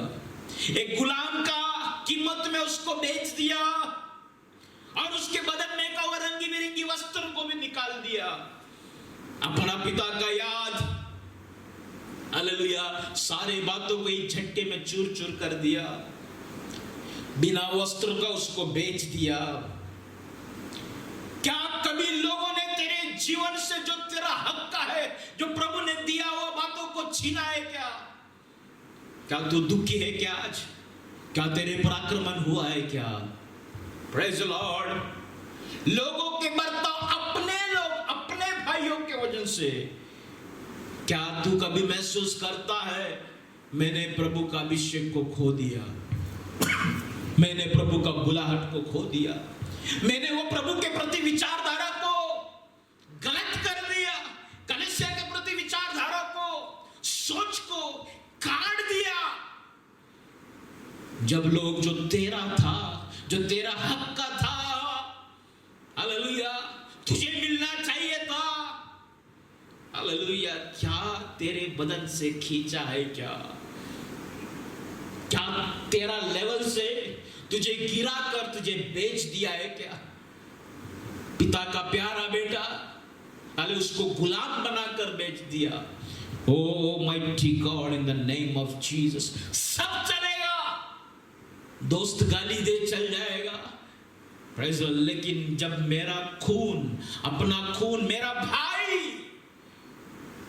एक गुलाम का कीमत में उसको बेच दिया, और उसके बदन में का वो रंगी बिरंगी वस्त्र को भी निकाल दिया। अपना पिता का याद, हालेलुया, सारी बातों को एक झटके में चूर चूर कर दिया, बिना वस्त्र का उसको बेच दिया। क्या कभी लोगों ने तेरे जीवन से जो तेरा हक का है, जो प्रभु ने दिया हुआ बातों को छीना है क्या? क्या तू दुखी है क्या आज? क्या तेरे पर आक्रमण हुआ है क्या? Praise the Lord. लोगों के बर्ताव, अपने लोग, अपने भाइयों के वजह से। क्या तू कभी महसूस करता है मैंने प्रभु का अभिषेक को खो दिया, मैंने प्रभु का बुलाहट को खो दिया, मैंने वो प्रभु के प्रति विचारधारा को गलत कर दिया, कलीसिया के प्रति विचारधारा को, सोच को काट दिया। जब लोग जो तेरा था, जो तेरा हक का था, हालेलुया, तुझे मिलना चाहिए था, हालेलुया, क्या तेरे बदन से खींचा है? क्या तेरा लेवल से तुझे गिरा कर तुझे बेच दिया है? क्या पिता का प्यारा बेटा, हाले उसको गुलाम बनाकर बेच दिया? O mighty God, in the name of Jesus. सब चलेगा, दोस्त गाली दे चल जाएगा, प्रेज़ द लॉर्ड, लेकिन जब मेरा खून, अपना खून, मेरा भाई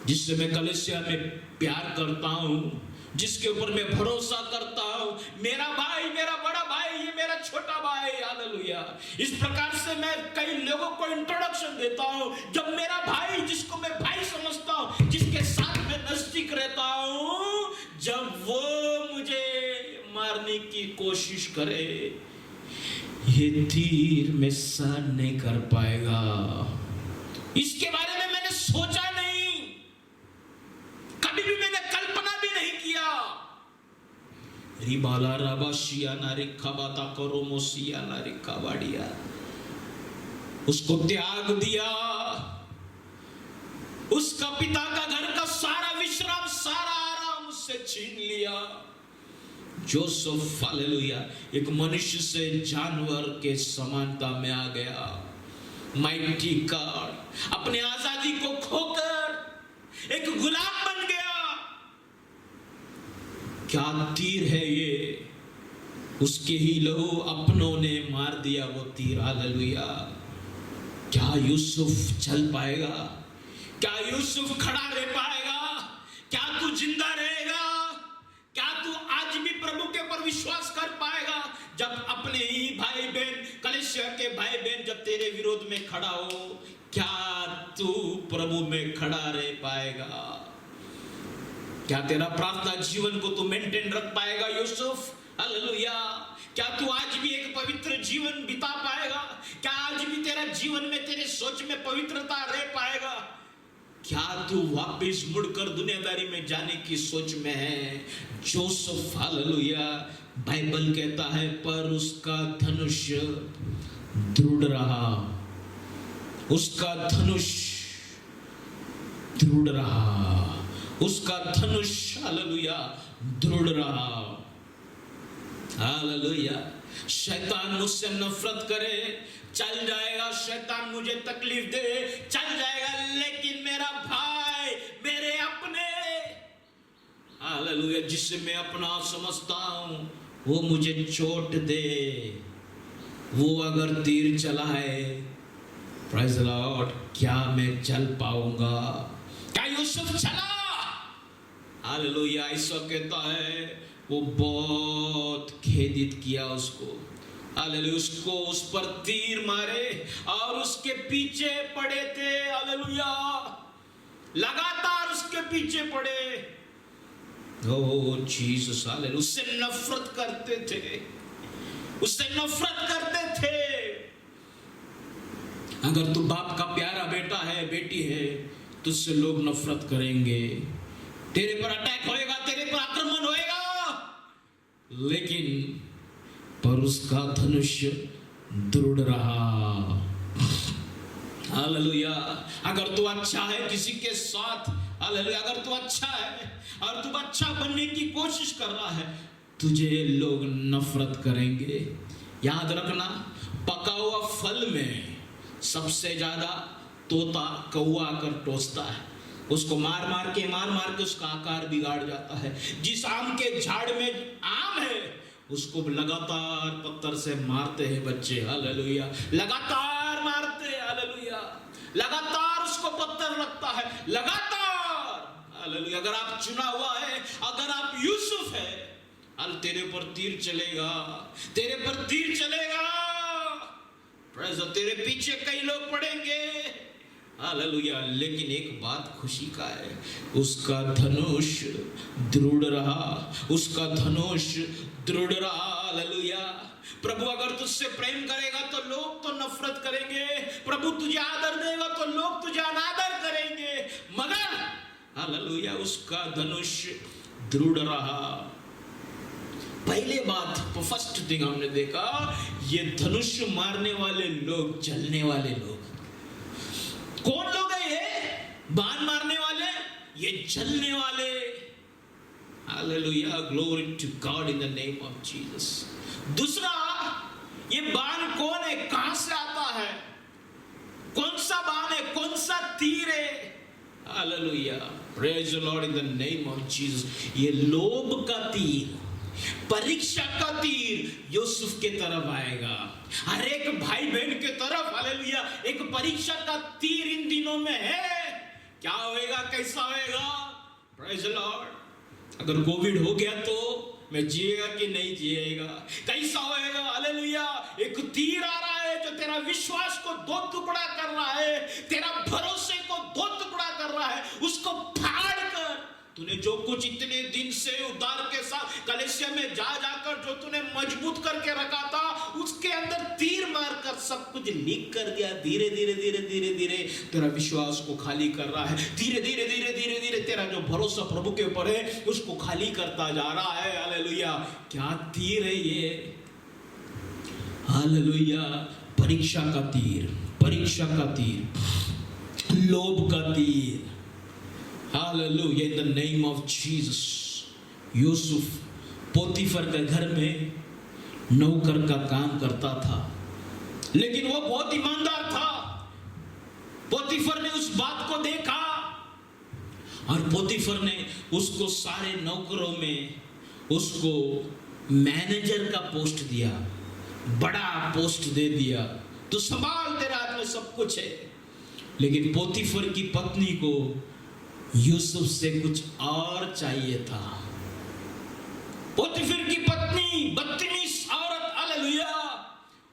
जिससे मैं कलीसिया में प्यार करता हूं, जिसके ऊपर मैं भरोसा करता हूं, मेरा भाई, मेरा बड़ा भाई, ये मेरा छोटा भाई, हालेलुया। इस प्रकार से मैं कई लोगों को इंट्रोडक्शन देता हूं। जब मेरा भाई, जिसको मैं भाई समझता हूं, जिसके साथ मैं नजदीक रहता हूं, जब वो मुझे मारने की कोशिश करे, ये तीर में सहन नहीं कर पाएगा। इसके बारे में मैंने सोचा नहीं, कभी भी मैंने कल्पना भी नहीं किया। रिबाला राबाशिया नारिका बाता करो मोसिया नारिका बाड़िया, उसको त्याग दिया, उसका पिता का घर का सारा विश्राम, सारा आराम उससे छीन लिया। जोसेफ, हालेलुया, एक मनुष्य से जानवर के समानता में आ गया। माइटी गॉड, अपने आजादी को खोकर एक गुलाम बन गया। क्या तीर है ये? उसके ही लहू अपनों ने मार दिया वो तीर, हालेलुया। क्या यूसुफ चल पाएगा? क्या यूसुफ खड़ा रह पाएगा? क्या तू जिंदा रहेगा? क्या तू आज भी प्रभु के ऊपर विश्वास कर पाएगा? जब अपने ही भाई बहन, कलीसिया के भाई बहन जब तेरे विरोध में खड़ा हो, क्या तू प्रभु में खड़ा रह पाएगा? क्या तेरा प्रार्थना जीवन को तू मेंटेन रख पाएगा यूसुफ? हालेलुया। क्या तू आज भी एक पवित्र जीवन बिता पाएगा? क्या आज भी तेरा जीवन में, तेरे सोच में पवित्रता रह पाएगा? क्या तू वापस मुड़कर दुनियादारी में जाने की सोच में है? जोसेफ, हालेलुया, बाइबल कहता है पर उसका धनुष दृढ़ रहा, उसका धनुष दृढ़ रहा, उसका धनुष, हालेलुया, दृढ़ रहा, हालेलुया। शैतान मुझसे नफरत करे, चल जाएगा, शैतान मुझे तकलीफ दे, चल जाएगा, लेकिन मेरा भाई, मेरे अपने, हालेलुया, जिसे मैं अपना समझता हूं, वो मुझे चोट दे, वो अगर तीर चलाए, प्रेज़ द लॉर्ड, क्या मैं चल पाऊंगा? क्या यूसुफ चला? हालेलुया। ईसा कहता है वो बहुत खेदित किया उसको, हालेलुया, उसको उस पर तीर मारे और उसके पीछे पड़े थे, हालेलुया, लगातार उसके पीछे पड़े। ओ जीसस, हालेलुया, उससे नफरत करते थे, उससे नफरत करते थे। अगर तू बाप का प्यारा बेटा है, बेटी है, तुझसे लोग नफरत करेंगे, तेरे पर अटैक होएगा, तेरे पर आक्रमण होएगा, लेकिन पर उसका धनुष दृढ़ रहा, हालेलुया। अगर तू अच्छा है किसी के साथ, हालेलुया, अगर तू अच्छा है और तू अच्छा बनने की कोशिश कर रहा है, तुझे लोग नफरत करेंगे। याद रखना, पका हुआ फल में सबसे ज्यादा तोता, कौवा आकर टोसता है, उसको मार मार के उसका आकार बिगाड़ जाता है। जिस आम के झाड़ में आम है, उसको लगातार पत्थर से मारते हैं बच्चे, हालेलुया, लगातार मारते हैं, हालेलुया, लगातार उसको पत्थर लगता है, लगातार, हालेलुया। अगर आप चुना हुआ है, अगर आप यूसुफ है, तेरे पर तीर चलेगा, तेरे पर तीर चलेगा, प्रेज़ तेरे पीछे कई लोग पड़ेंगे, हालेलुया, लेकिन एक बात खुशी का है, उसका धनुष दृढ़ रहा, उसका धनुष दृढ़ रहा, हालेलुया। प्रभु अगर तुझसे प्रेम करेगा तो लोग तो नफरत करेंगे, प्रभु तुझे आदर देगा तो लोग तुझे अनादर करेंगे, मगर हालेलुया उसका धनुष दृढ़ रहा। पहले बात, फर्स्ट थिंग हमने देखा, ये धनुष मारने वाले लोग, जलने वाले लोग। कौन लोग है ये? बाण मारने वाले, ये जलने वाले। Hallelujah, glory to God in the name of Jesus. दूसरा, ये बाण कौन है, कहां से आता है, कौन सा बाण है, कौन सा तीर है? Hallelujah, praise the Lord in the name of Jesus. ये लोभ का तीर, परीक्षा का तीर यूसुफ के तरफ आएगा, हर एक भाई बहन के तरफ। हालेलुया, एक परीक्षा का तीर इन दिनों में है। क्या होएगा, कैसा होएगा? Praise the Lord. अगर कोविड हो गया तो मैं जिएगा कि नहीं जिएगा, कैसा होएगा? हालेलुया, एक तीर आ रहा है जो तेरा विश्वास को दो टुकड़ा कर रहा है, तेरा भरोसे को दो टुकड़ा कर रहा है। उसको फाड़ कर तूने जो कुछ इतने दिन से उद्धार के साथ कलीसिया में जा जाकर जो तूने मजबूत करके रखा था, उसके अंदर तीर मारकर सब कुछ लीक कर दिया। धीरे धीरे धीरे धीरे धीरे तेरा विश्वास को खाली कर रहा है, धीरे धीरे धीरे धीरे धीरे तेरा जो भरोसा प्रभु के ऊपर है उसको खाली करता जा रहा है। हालेलुया, क्या तीर है ये? हालेलुया, परीक्षा का तीर, परीक्षा का तीर, लोभ का तीर। Hallelujah, in the name of Jesus. यूसुफ पोतीफर के घर में नौकर का काम करता था, लेकिन वो बहुत ईमानदार था। पोतीफर ने उस बात को देखा और पोतीफर ने उसको सारे नौकरों में उसको मैनेजर का पोस्ट दिया, बड़ा पोस्ट दे दिया, तो संभाल, तेरे हाथ में सब कुछ है। लेकिन पोतीफर की पत्नी को यूसुफ से कुछ और चाहिए था। पोतीफर की पत्नी बदतमीज औरत, हालेलुया,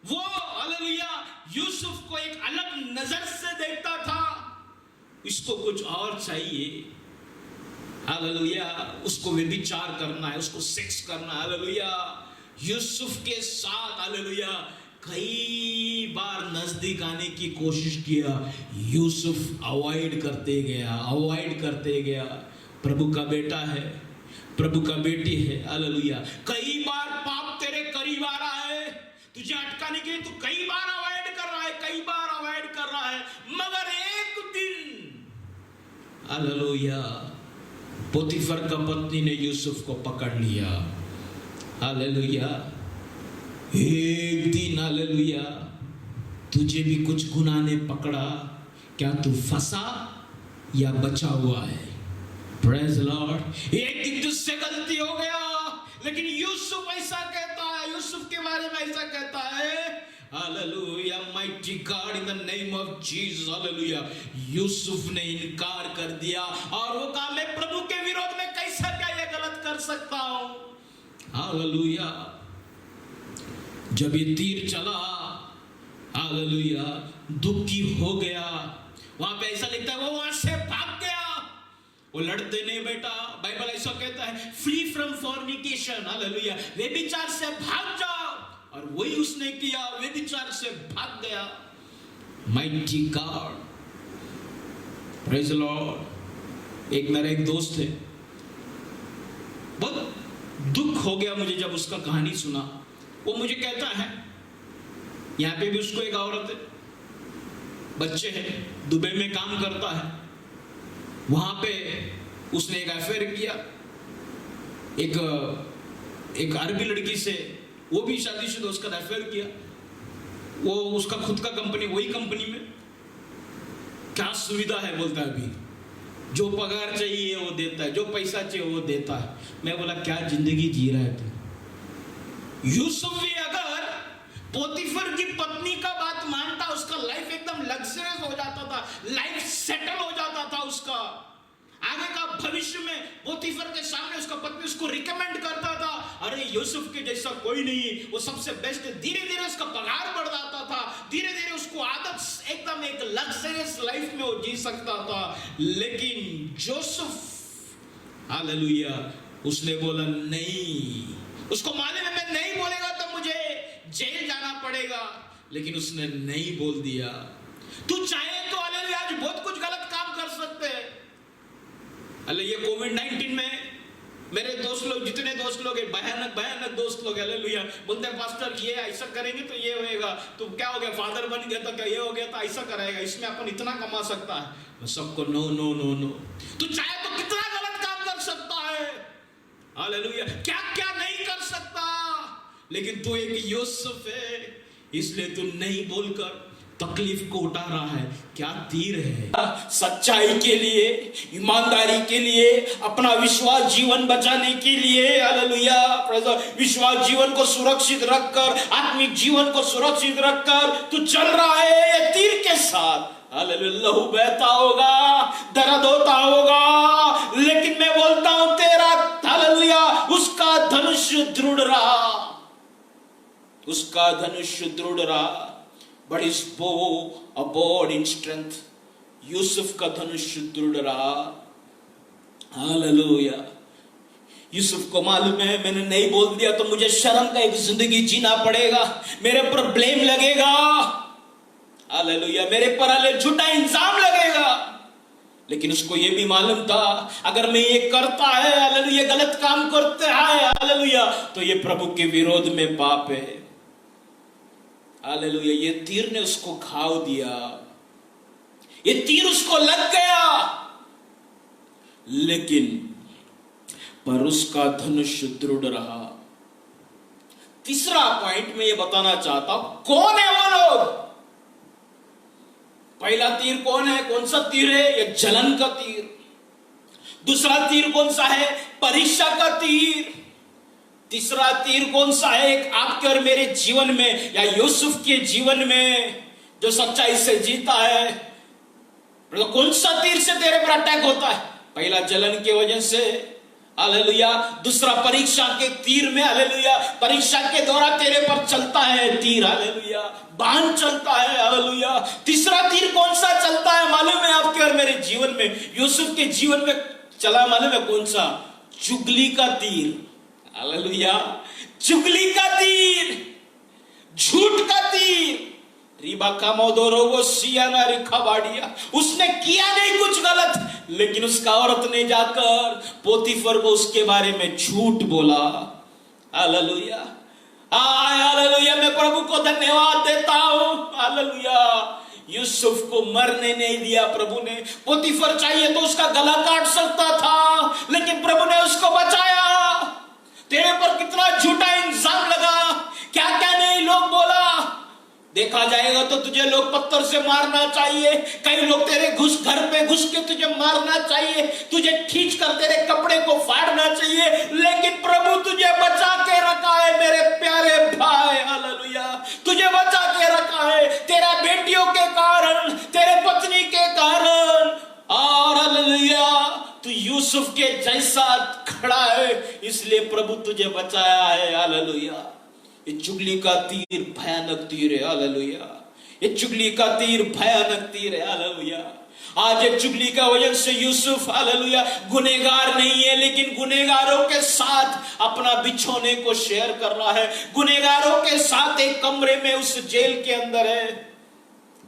वो हालेलुया यूसुफ को एक अलग नजर से देखता था। इसको कुछ और चाहिए, हालेलुया, उसको व्यभिचार करना है, उसको सेक्स करना है। हालेलुया, यूसुफ के साथ हालेलुया कई बार नजदीक आने की कोशिश किया, यूसुफ अवॉइड करते गया, अवॉइड करते गया। प्रभु का बेटा है, प्रभु का बेटी है, हालेलुया। कई बार पाप तेरे करीब आ रहा है, तुझे अटकाने के लिए तू कई बार अवॉइड कर रहा है, कई बार अवॉइड कर रहा है, मगर एक दिन हालेलुया पोतीफर का पत्नी ने यूसुफ को पकड़ लिया। हालेलुया, एक दिन हालेलुया तुझे भी कुछ गुनाह ने पकड़ा, क्या तू फंसा या बचा हुआ है? Praise Lord. एक दिन तुझसे गलती हो गया, लेकिन यूसुफ ऐसा कहता है, यूसुफ के बारे में ऐसा कहता है, hallelujah, mighty God in the name of Jesus, hallelujah. Yusuf ने इनकार कर दिया और वो कहा, मैं प्रभु के विरोध में कैसा क्या ये गलत कर सकता हूं? हालेलुया, जब ये तीर चला, हालेलुया, दुखी हो गया। वहां पे ऐसा लिखता है वो वहां से भाग गया, वो लड़ते नहीं बेटा। बाइबल ऐसा कहता है, फ्री फ्रॉम फॉर्निकेशन, हालेलुया, व्यभिचार से भाग जाओ। और वही उसने किया, व्यभिचार से भाग गया। Mighty God, praise the Lord. एक मेरा एक दोस्त है, बहुत दुख हो गया मुझे जब उसका कहानी सुना। वो मुझे कहता है, यहाँ पे भी उसको एक औरत है, बच्चे हैं, दुबई में काम करता है, वहां पे उसने एक अफेयर किया एक अरबी लड़की से, वो भी शादीशुदा, उसका अफेयर किया। वो उसका खुद का कंपनी, वही कंपनी में क्या सुविधा है बोलता है, अभी जो पगार चाहिए वो देता है, जो पैसा चाहिए वो देता है। मैं बोला क्या जिंदगी जी रहा है तू? यूसुफ भी अगर पोतीफर की पत्नी का बात मानता, उसका लाइफ एकदम लग्जरियस हो जाता था, लाइफ सेटल हो जाता था, उसका आगे का भविष्य में पोतीफर के सामने उसका पत्नी उसको रिकमेंड करता था, अरे यूसुफ के जैसा कोई नहीं, वो सबसे बेस्ट है। धीरे धीरे उसका पगार बढ़ जाता था, धीरे धीरे उसको आदत एकदम एक लग्जरियस लाइफ में वो जी सकता था। लेकिन जोसेफ, हालेलुया, उसने बोला नहीं। उसको मालूम है मैं नहीं बोलेगा तो मुझे जेल जाना पड़ेगा, लेकिन उसने नहीं बोल दिया। तू चाहे तो हालेलुया आज बहुत कुछ गलत काम कर सकते हैं। अरे ये कोविड-19 में मेरे दोस्त लोग, जितने दोस्त लोग हैं, भयानक भयानक दोस्त लोग, हालेलुया, बोलते हैं पास्टर ये ऐसा करेंगे तो ये होएगा, तो क्या हो गया, फादर बन गया तो क्या ये हो गया, तो ऐसा कराएगा, इसमें अपन इतना कमा सकता है। मैं सबको नो नो नो नो, तू चाहे तो कितना गलत काम कर सकता है, हालेलुया, क्या क्या नहीं कर सकता, लेकिन तू एक यूसुफ है, इसलिए तू नहीं बोलकर तकलीफ को उठा रहा है। क्या तीर है सच्चाई के लिए, ईमानदारी के लिए, अपना विश्वास जीवन बचाने के लिए, हालेलुया, विश्वास जीवन को सुरक्षित रखकर, आत्मिक जीवन को सुरक्षित रखकर तू चल रहा है ये तीर के साथ। हालेलुया, लहू बहता होगा, दर्द होता होगा, लेकिन मैं बोलता हूं तेरा, हालेलुया, उसका धनुष दृढ़ रहा, उसका धनुष दृढ़ रहा। But his bow abode in strength. Yusuf का धनुष दृढ़ रहा। हालेलुया। यूसुफ को मालूम है मैंने नहीं बोल दिया तो मुझे शर्म का एक जिंदगी जीना पड़ेगा, मेरे पर ब्लेम लगेगा, हालेलुया, मेरे पर झूठा इंजाम लगेगा। लेकिन उसको ये भी मालूम था अगर मैं ये करता है, हालेलुया, गलत काम करते हैं, हालेलुया, तो ये प्रभु के विरोध में पाप है। हालेलुया, ये तीर ने उसको घाव दिया, ये तीर उसको लग गया, लेकिन पर उसका धनुष दृढ़ रहा। तीसरा पॉइंट मैं ये बताना चाहता हूं, कौन है वो लोग? पहला तीर कौन है? कौन सा तीर है? ये जलन का तीर। दूसरा तीर कौन सा है? परीक्षा का तीर। तीसरा तीर कौन सा है? एक आपके और मेरे जीवन में या यूसुफ के जीवन में जो सच्चाई से जीता है, तो कौन सा तीर से तेरे पर अटैक होता है? पहला जलन के वजह से, हालेलुया, दूसरा परीक्षा के तीर में, हालेलुया, परीक्षा के द्वारा तेरे पर चलता है तीर, हालेलुया, बाण चलता है, हालेलुया। तीसरा तीर कौन सा चलता है मालूम है आपके और मेरे जीवन में? यूसुफ के जीवन में चला मालूम है कौन सा? चुगली का तीर, हालेलुया, चुगली का तीर, झूठ का तीर। रिबा कामोदोरोगो सियाना रिखा बाड़िया, उसने किया नहीं कुछ गलत, लेकिन उसका औरत ने जाकर पोतीफर को उसके बारे में झूठ बोला। हालेलुया, हालेलुया, मैं प्रभु को धन्यवाद देता हूं, हालेलुया। यूसुफ को मरने नहीं दिया प्रभु ने। पोतीफर चाहिए तो उसका गला काट सकता था, लेकिन प्रभु ने उसको बचाया। तेरे पर कितना झूठा इंजाम लगा, क्या क्या नहीं लोग बोला, देखा जाएगा तो तुझे लोग पत्थर से मारना चाहिए, कई लोग तेरे घर पे घुस के तुझे मारना चाहिए, तुझे खींच कर तेरे कपड़े को फाड़ना चाहिए, लेकिन प्रभु तुझे बचा के रखा है मेरे प्यारे भाई, हालेलुया, तुझे बचा के रखा है तेरा बेटियों के कारण, तेरे पत्नी के कारण, और हालेलुया, तू यूसुफ के जैसा खड़ा है, इसलिए प्रभु तुझे बचाया है, हालेलुया। ये चुगली का तीर भयानक तीर है, हालेलुया, ये चुगली का तीर भयानक तीर है, हालेलुया। आज एक चुगली का वजह से यूसुफ, हालेलुया, गुनहगार नहीं है, लेकिन गुनहगारों के साथ अपना बिछोने को शेयर कर रहा है, गुनहगारों के साथ एक कमरे में उस जेल के अंदर है।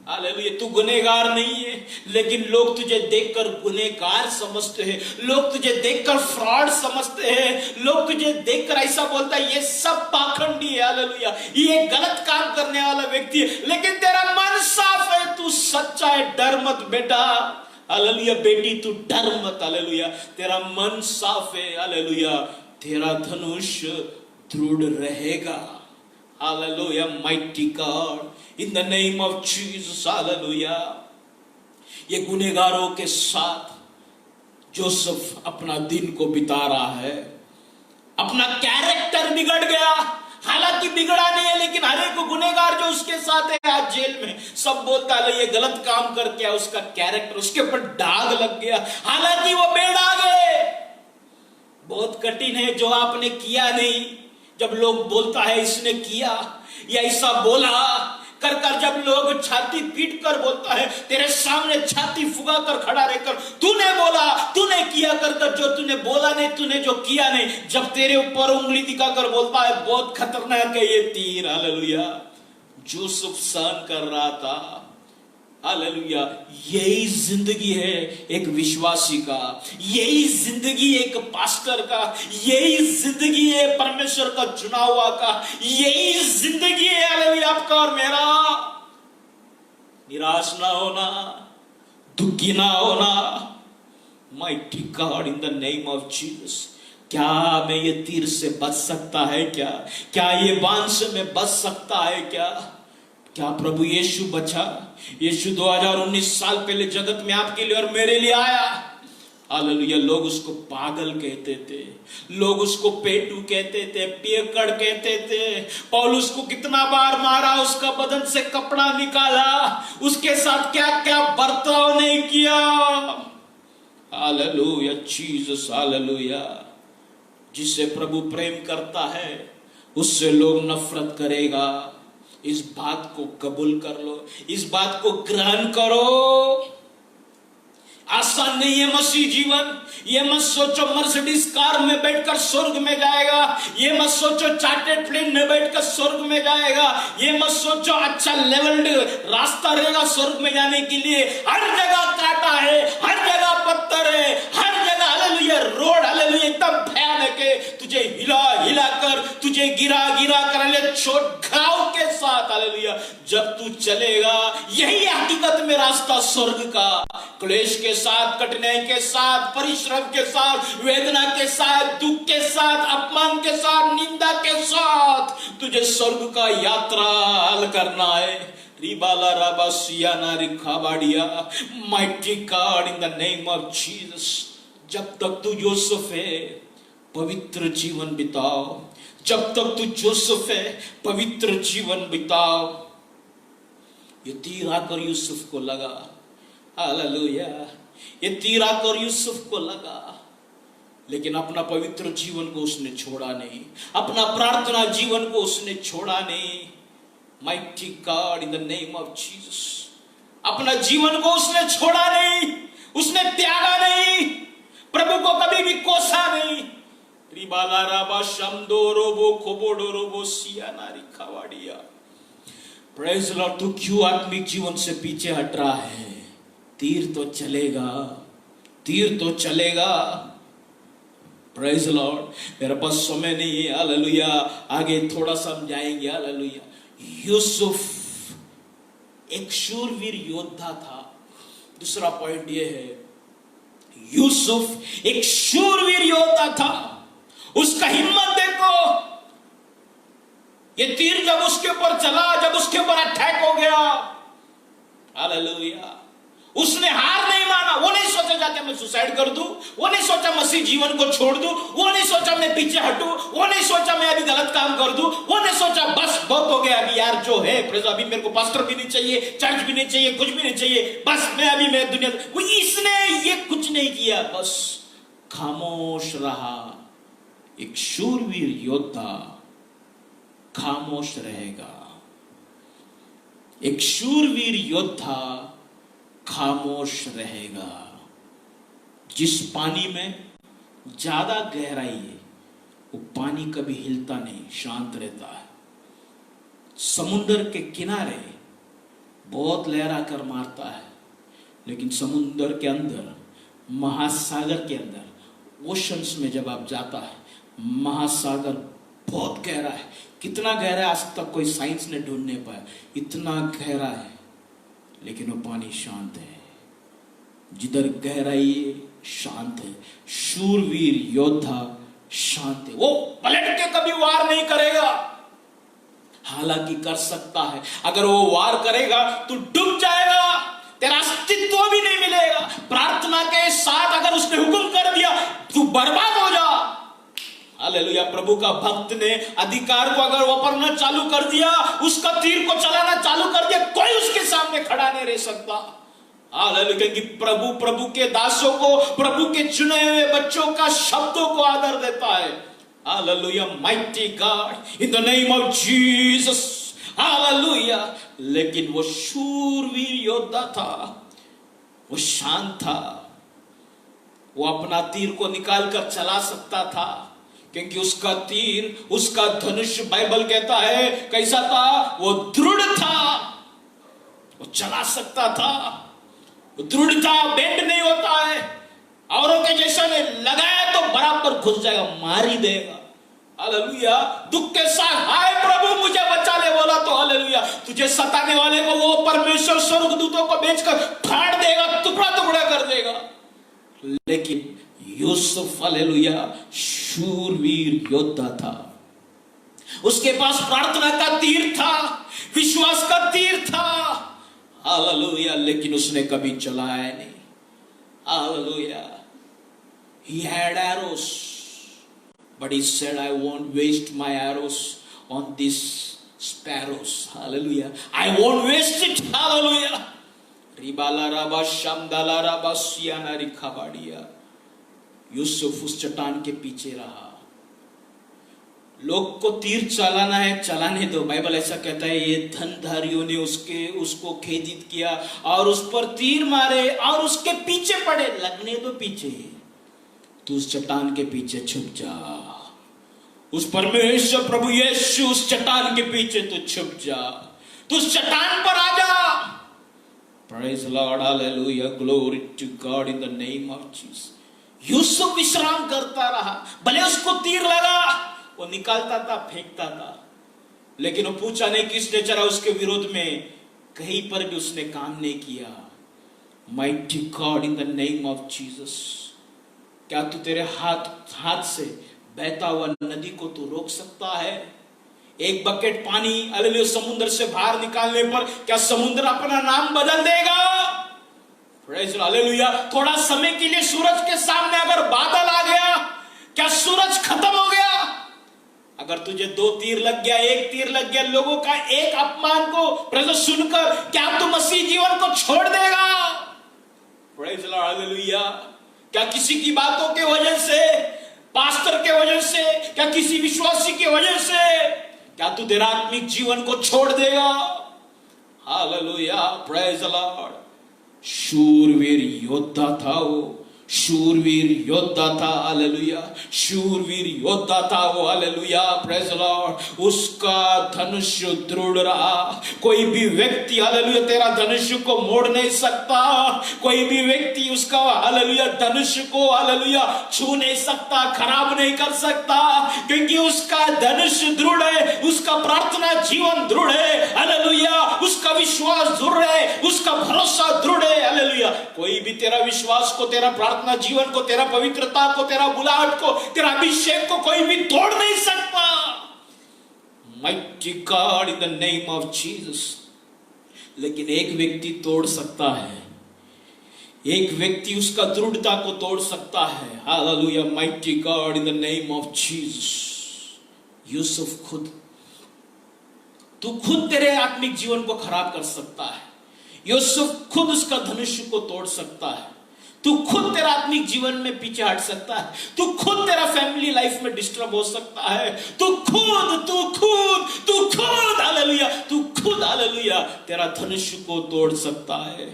हालेलुया, तू गुनहगार नहीं है, लेकिन लोग तुझे देखकर गुनहगार समझते हैं, लोग तुझे देखकर फ्रॉड समझते हैं, लोग तुझे देखकर ऐसा बोलता है ये सब पाखंडी है, हालेलुया, ये गलत काम करने वाला व्यक्ति है, लेकिन तेरा मन साफ है, तू सच्चा है, डर मत बेटा, हालेलुया, बेटी तू डर मत, हालेलुया, तेरा मन साफ है, हालेलुया, तेरा धनुष दृढ़ रहेगा, hallelujah, mighty God, in the name of Jesus, hallelujah. ये गुनहगारों के साथ जोसेफ अपना दिन को बिता रहा है, अपना कैरेक्टर बिगड़ गया, हालांकि बिगड़ा नहीं है, लेकिन हर एक गुनहगार जो उसके साथ है आज जेल में, सब बोलता है ये गलत काम करके आया, उसका कैरेक्टर, उसके ऊपर दाग लग गया, हालांकि वो बेदाग है, बहुत कठिन है जो आपने किया नहीं। जब लोग बोलता है इसने किया या ऐसा बोला कर कर, जब लोग छाती पीट कर बोलता है, तेरे सामने छाती फुगा कर खड़ा रहकर तूने बोला, तूने किया कर जो तूने बोला नहीं, तूने जो किया नहीं, जब तेरे ऊपर उंगली दिखाकर बोलता है, बहुत खतरनाक है ये तीर। हालेलुया। यूसुफ सहन कर रहा था। हालेलुया। यही जिंदगी है एक विश्वासी का, यही जिंदगी एक पास्टर का, यही जिंदगी है परमेश्वर का चुना हुआ का, यही जिंदगी है हालेलुया आपका और मेरा। निराश ना होना, दुखी ना होना। Mighty God in the name of Jesus, क्या मैं ये तीर से बच सकता है क्या? क्या ये बाण से मैं बच सकता है क्या? क्या प्रभु यीशु बचा? यीशु 2019 साल पहले जगत में आपके लिए और मेरे लिए आया। हालेलुया। लोग उसको पागल कहते थे, लोग उसको पेटू कहते थे, पियकड़ कहते थे। पौलुस को कितना बार मारा, उसका बदन से कपड़ा निकाला, उसके साथ क्या क्या बर्ताव नहीं किया। Hallelujah Jesus. हालेलुया। जिसे प्रभु प्रेम करता है उससे लोग नफरत करेगा। इस बात को कबूल कर लो, इस बात को ग्रहण करो। आसान नहीं है मसीह जीवन। ये मत सोचो मर्सिडीज कार में बैठकर स्वर्ग में जाएगा, ये मत सोचो चार्टर्ड प्लेन में बैठकर स्वर्ग में जाएगा, ये मत सोचो अच्छा लेवल्ड रास्ता रहेगा स्वर्ग में जाने के लिए। हर जगह कांटा है, हर जगह पत्थर है, हर जगह हालेलुया रोड हालेलुया एकदम भयानक है। तुझे हिला हिला कर, तुझे गिरा गिरा कर, चोट घाव के साथ हालेलुया जब तू चलेगा, यही हकीकत में रास्ता स्वर्ग का। क्लेश के साथ, कठिनाई के साथ, परिश्रम के साथ, वेदना के साथ, दुख के साथ, अपमान के साथ, निंदा के साथ तुझे स्वर्ग का यात्रा हल करना है। रिबाला राबा सियाना रिखाबाड़िया। Mighty God in the name of Jesus, जब तक तू यूसुफ है पवित्र जीवन बिताओ। जब तक तू यूसुफ है पवित्र जीवन बिताओ। ये तीर आकर यूसुफ को लगा। हालेलुया। ये तीर आकर यूसुफ को लगा, लेकिन अपना पवित्र जीवन को उसने छोड़ा नहीं, अपना प्रार्थना जीवन को उसने छोड़ा नहीं। Mighty God in the name of Jesus, अपना जीवन को उसने छोड़ा नहीं, उसने त्यागा नहीं, प्रभु को कभी भी कोसा नहीं। रिबाला राबा शमदो रोबो खोबोडो रोबो सियाना रिखावाड़िया। Praise the Lord. तू क्यों आत्मिक जीवन से पीछे हट रहा है? तीर तो चलेगा, तीर तो चलेगा। Praise the Lord. मेरे पास समय नहीं है हालेलुया, आगे थोड़ा समझाएंगे हालेलुया। यूसुफ एक शूरवीर योद्धा था। दूसरा पॉइंट ये है, यूसुफ एक शूरवीर योद्धा था। उसका हिम्मत देखो। ये तीर जब उसके ऊपर चला, जब उसके ऊपर अटैक हो गया, हालेलुया, उसने हार नहीं माना। वो नहीं सोचा जाके मैं सुसाइड कर दूं, वो नहीं सोचा मसीह जीवन को छोड़ दूं, वो नहीं सोचा मैं पीछे हटूं, वो नहीं सोचा मैं अभी गलत काम कर दूं, वो नहीं सोचा बस बहुत हो गया अभी यार जो है प्रेज, अभी मेरे को पास्टर भी नहीं चाहिए, चर्च भी नहीं चाहिए, कुछ भी नहीं चाहिए, बस मैं दुनिया। वो इसने ये कुछ नहीं किया, बस खामोश रहा। एक शूरवीर योद्धा खामोश रहेगा। एक शूरवीर योद्धा खामोश रहेगा। जिस पानी में ज्यादा गहराई है वो पानी कभी हिलता नहीं, शांत रहता है। समुद्र के किनारे बहुत लहरा कर मारता है, लेकिन समुद्र के अंदर, महासागर के अंदर, ओशंस में जब आप जाता है, महासागर बहुत गहरा है। कितना गहरा है आज तक कोई साइंस ने ढूंढ नहीं पाया, इतना गहरा है, लेकिन वो पानी शांत है। जिधर गहराई है शांत है। शूरवीर योद्धा शांत है, वो पलट के कभी वार नहीं करेगा। हालांकि कर सकता है, अगर वो वार करेगा तो डूब जाएगा, तेरा अस्तित्व भी नहीं मिलेगा। प्रार्थना के साथ अगर उसने हुक्म कर दिया तू बर्बाद हो जा। हालेलुया। प्रभु का भक्त ने अधिकार को अगर वापरना चालू कर दिया, उसका तीर को चलाना चालू कर दिया, कोई उसके सामने खड़ा नहीं रह सकता। हालेलुया, क्योंकि प्रभु प्रभु के दासों को, प्रभु के चुने हुए बच्चों का शब्दों को आदर देता है। Hallelujah, mighty God in the name of Jesus. Hallelujah. लेकिन वो शूरवीर योद्धा था, वो शांत था, वो अपना तीर को निकाल कर चला सकता था, क्योंकि उसका तीर, उसका धनुष, बाइबल कहता है कैसा था, वो दृढ़ था, वो चला सकता था, वो दृढ़ था, बेंड नहीं होता है। औरों के जैसा ने लगाया तो बराबर घुस जाएगा, मार ही देगा। हालेलुया। दुख के साथ हाय प्रभु मुझे बचा ले बोला तो हालेलुया, तुझे सताने वाले को वो परमेश्वर स्वर्गदूतों को बेचकर फाड़ देगा, टुकड़ा टुकड़ा कर देगा। लेकिन यूसुफ हालेलुया शूरवीर योद्धा था, उसके पास प्रार्थना का तीर था, विश्वास का तीर था। हालेलुया। लेकिन उसने कभी चलाया नहीं। Hallelujah. He had arrows, but he said, I won't waste my arrows on these sparrows. Hallelujah. I won't waste it. Hallelujah. Ribala raba shamdala raba siana rikhabadia. Yusuf उस चट्टान के पीछे रहा। लोग को तीर चलाना है, चलाने दो। बाइबल ऐसा कहता है, ये धनधारियों ने उसको खेदित किया और उस पर तीर मारे और उसके पीछे पड़े, लगने दो पीछे। तू उस चट्टान के पीछे छुप जा, उस परमेश्वर प्रभु यीशु उस चट्टान के पीछे तू छुप जा, तू उस चट्टान पर आ जा। Praise the Lord, hallelujah, glory to God in the name of Jesus. Yusuf विश्राम करता रहा, भले उसको तीर लगा, वो निकालता था, फेंकता था, लेकिन वो पूछा नहीं किसने चला उसके विरोध में, कहीं पर भी उसने काम नहीं किया। Mighty God in the name of Jesus. क्या तू तेरे हाथ से बहता हुआ नदी को तू रोक सकता है? एक बकेट पानी हालेलुया समुद्र से बाहर निकालने पर क्या समुद्र अपना नाम बदल देगा? Praise hallelujah. थोड़ा समय के लिए सूरज के सामने अगर बादल आ गया, क्या सूरज खत्म हो गया? अगर तुझे 2 तीर लग गया, 1 तीर लग गया, लोगों का एक अपमान को प्रेज़ सुनकर क्या तू मसीह जीवन को छोड़ देगा? Praise hallelujah. क्या किसी की बातों के वजह से, पास्टर के वजह से, क्या किसी विश्वासी की वजह से क्या तू तेरा आत्मिक जीवन को छोड़ देगा? Hallelujah, praise the Lord. शूरवीर योद्धा था वो, शूरवीर योद्धा था, हालेलुया, शूरवीर योद्धा था वो, हालेलुया, प्रेज़ द लॉर्ड। उसका धनुष दृढ़ रहा। कोई भी व्यक्ति हालेलुया तेरा धनुष को मोड़ नहीं सकता, कोई भी व्यक्ति उसका हालेलुया धनुष को हालेलुया छू नहीं सकता, खराब नहीं कर सकता, क्योंकि उसका धनुष दृढ़ है, उसका प्रार्थना जीवन दृढ़ है, हालेलुया, उसका विश्वास दृढ़ है, उसका भरोसा दृढ़ है, हालेलुया। कोई भी तेरा विश्वास को, तेरा प्रार्थना जीवन को, तेरा पवित्रता को, तेरा बुलाहट को, तेरा अभिषेक को कोई भी तोड़ नहीं सकता। Mighty God in the name of Jesus. लेकिन एक व्यक्ति तोड़ सकता है, एक व्यक्ति उसका दृढ़ता को तोड़ सकता है। Hallelujah, Mighty God in the name of Jesus. Yusuf खुद, तू खुद तेरे आत्मिक जीवन को खराब कर सकता है। यूसुफ खुद उसका धनुष को तोड़ सकता है। तू खुद तेरा आत्मिक जीवन में पीछे हट सकता है। तू खुद तेरा फैमिली लाइफ में डिस्टर्ब हो सकता है। तू खुद हालेलुया, तू खुद हालेलुया तेरा धनुष को तोड़ सकता है।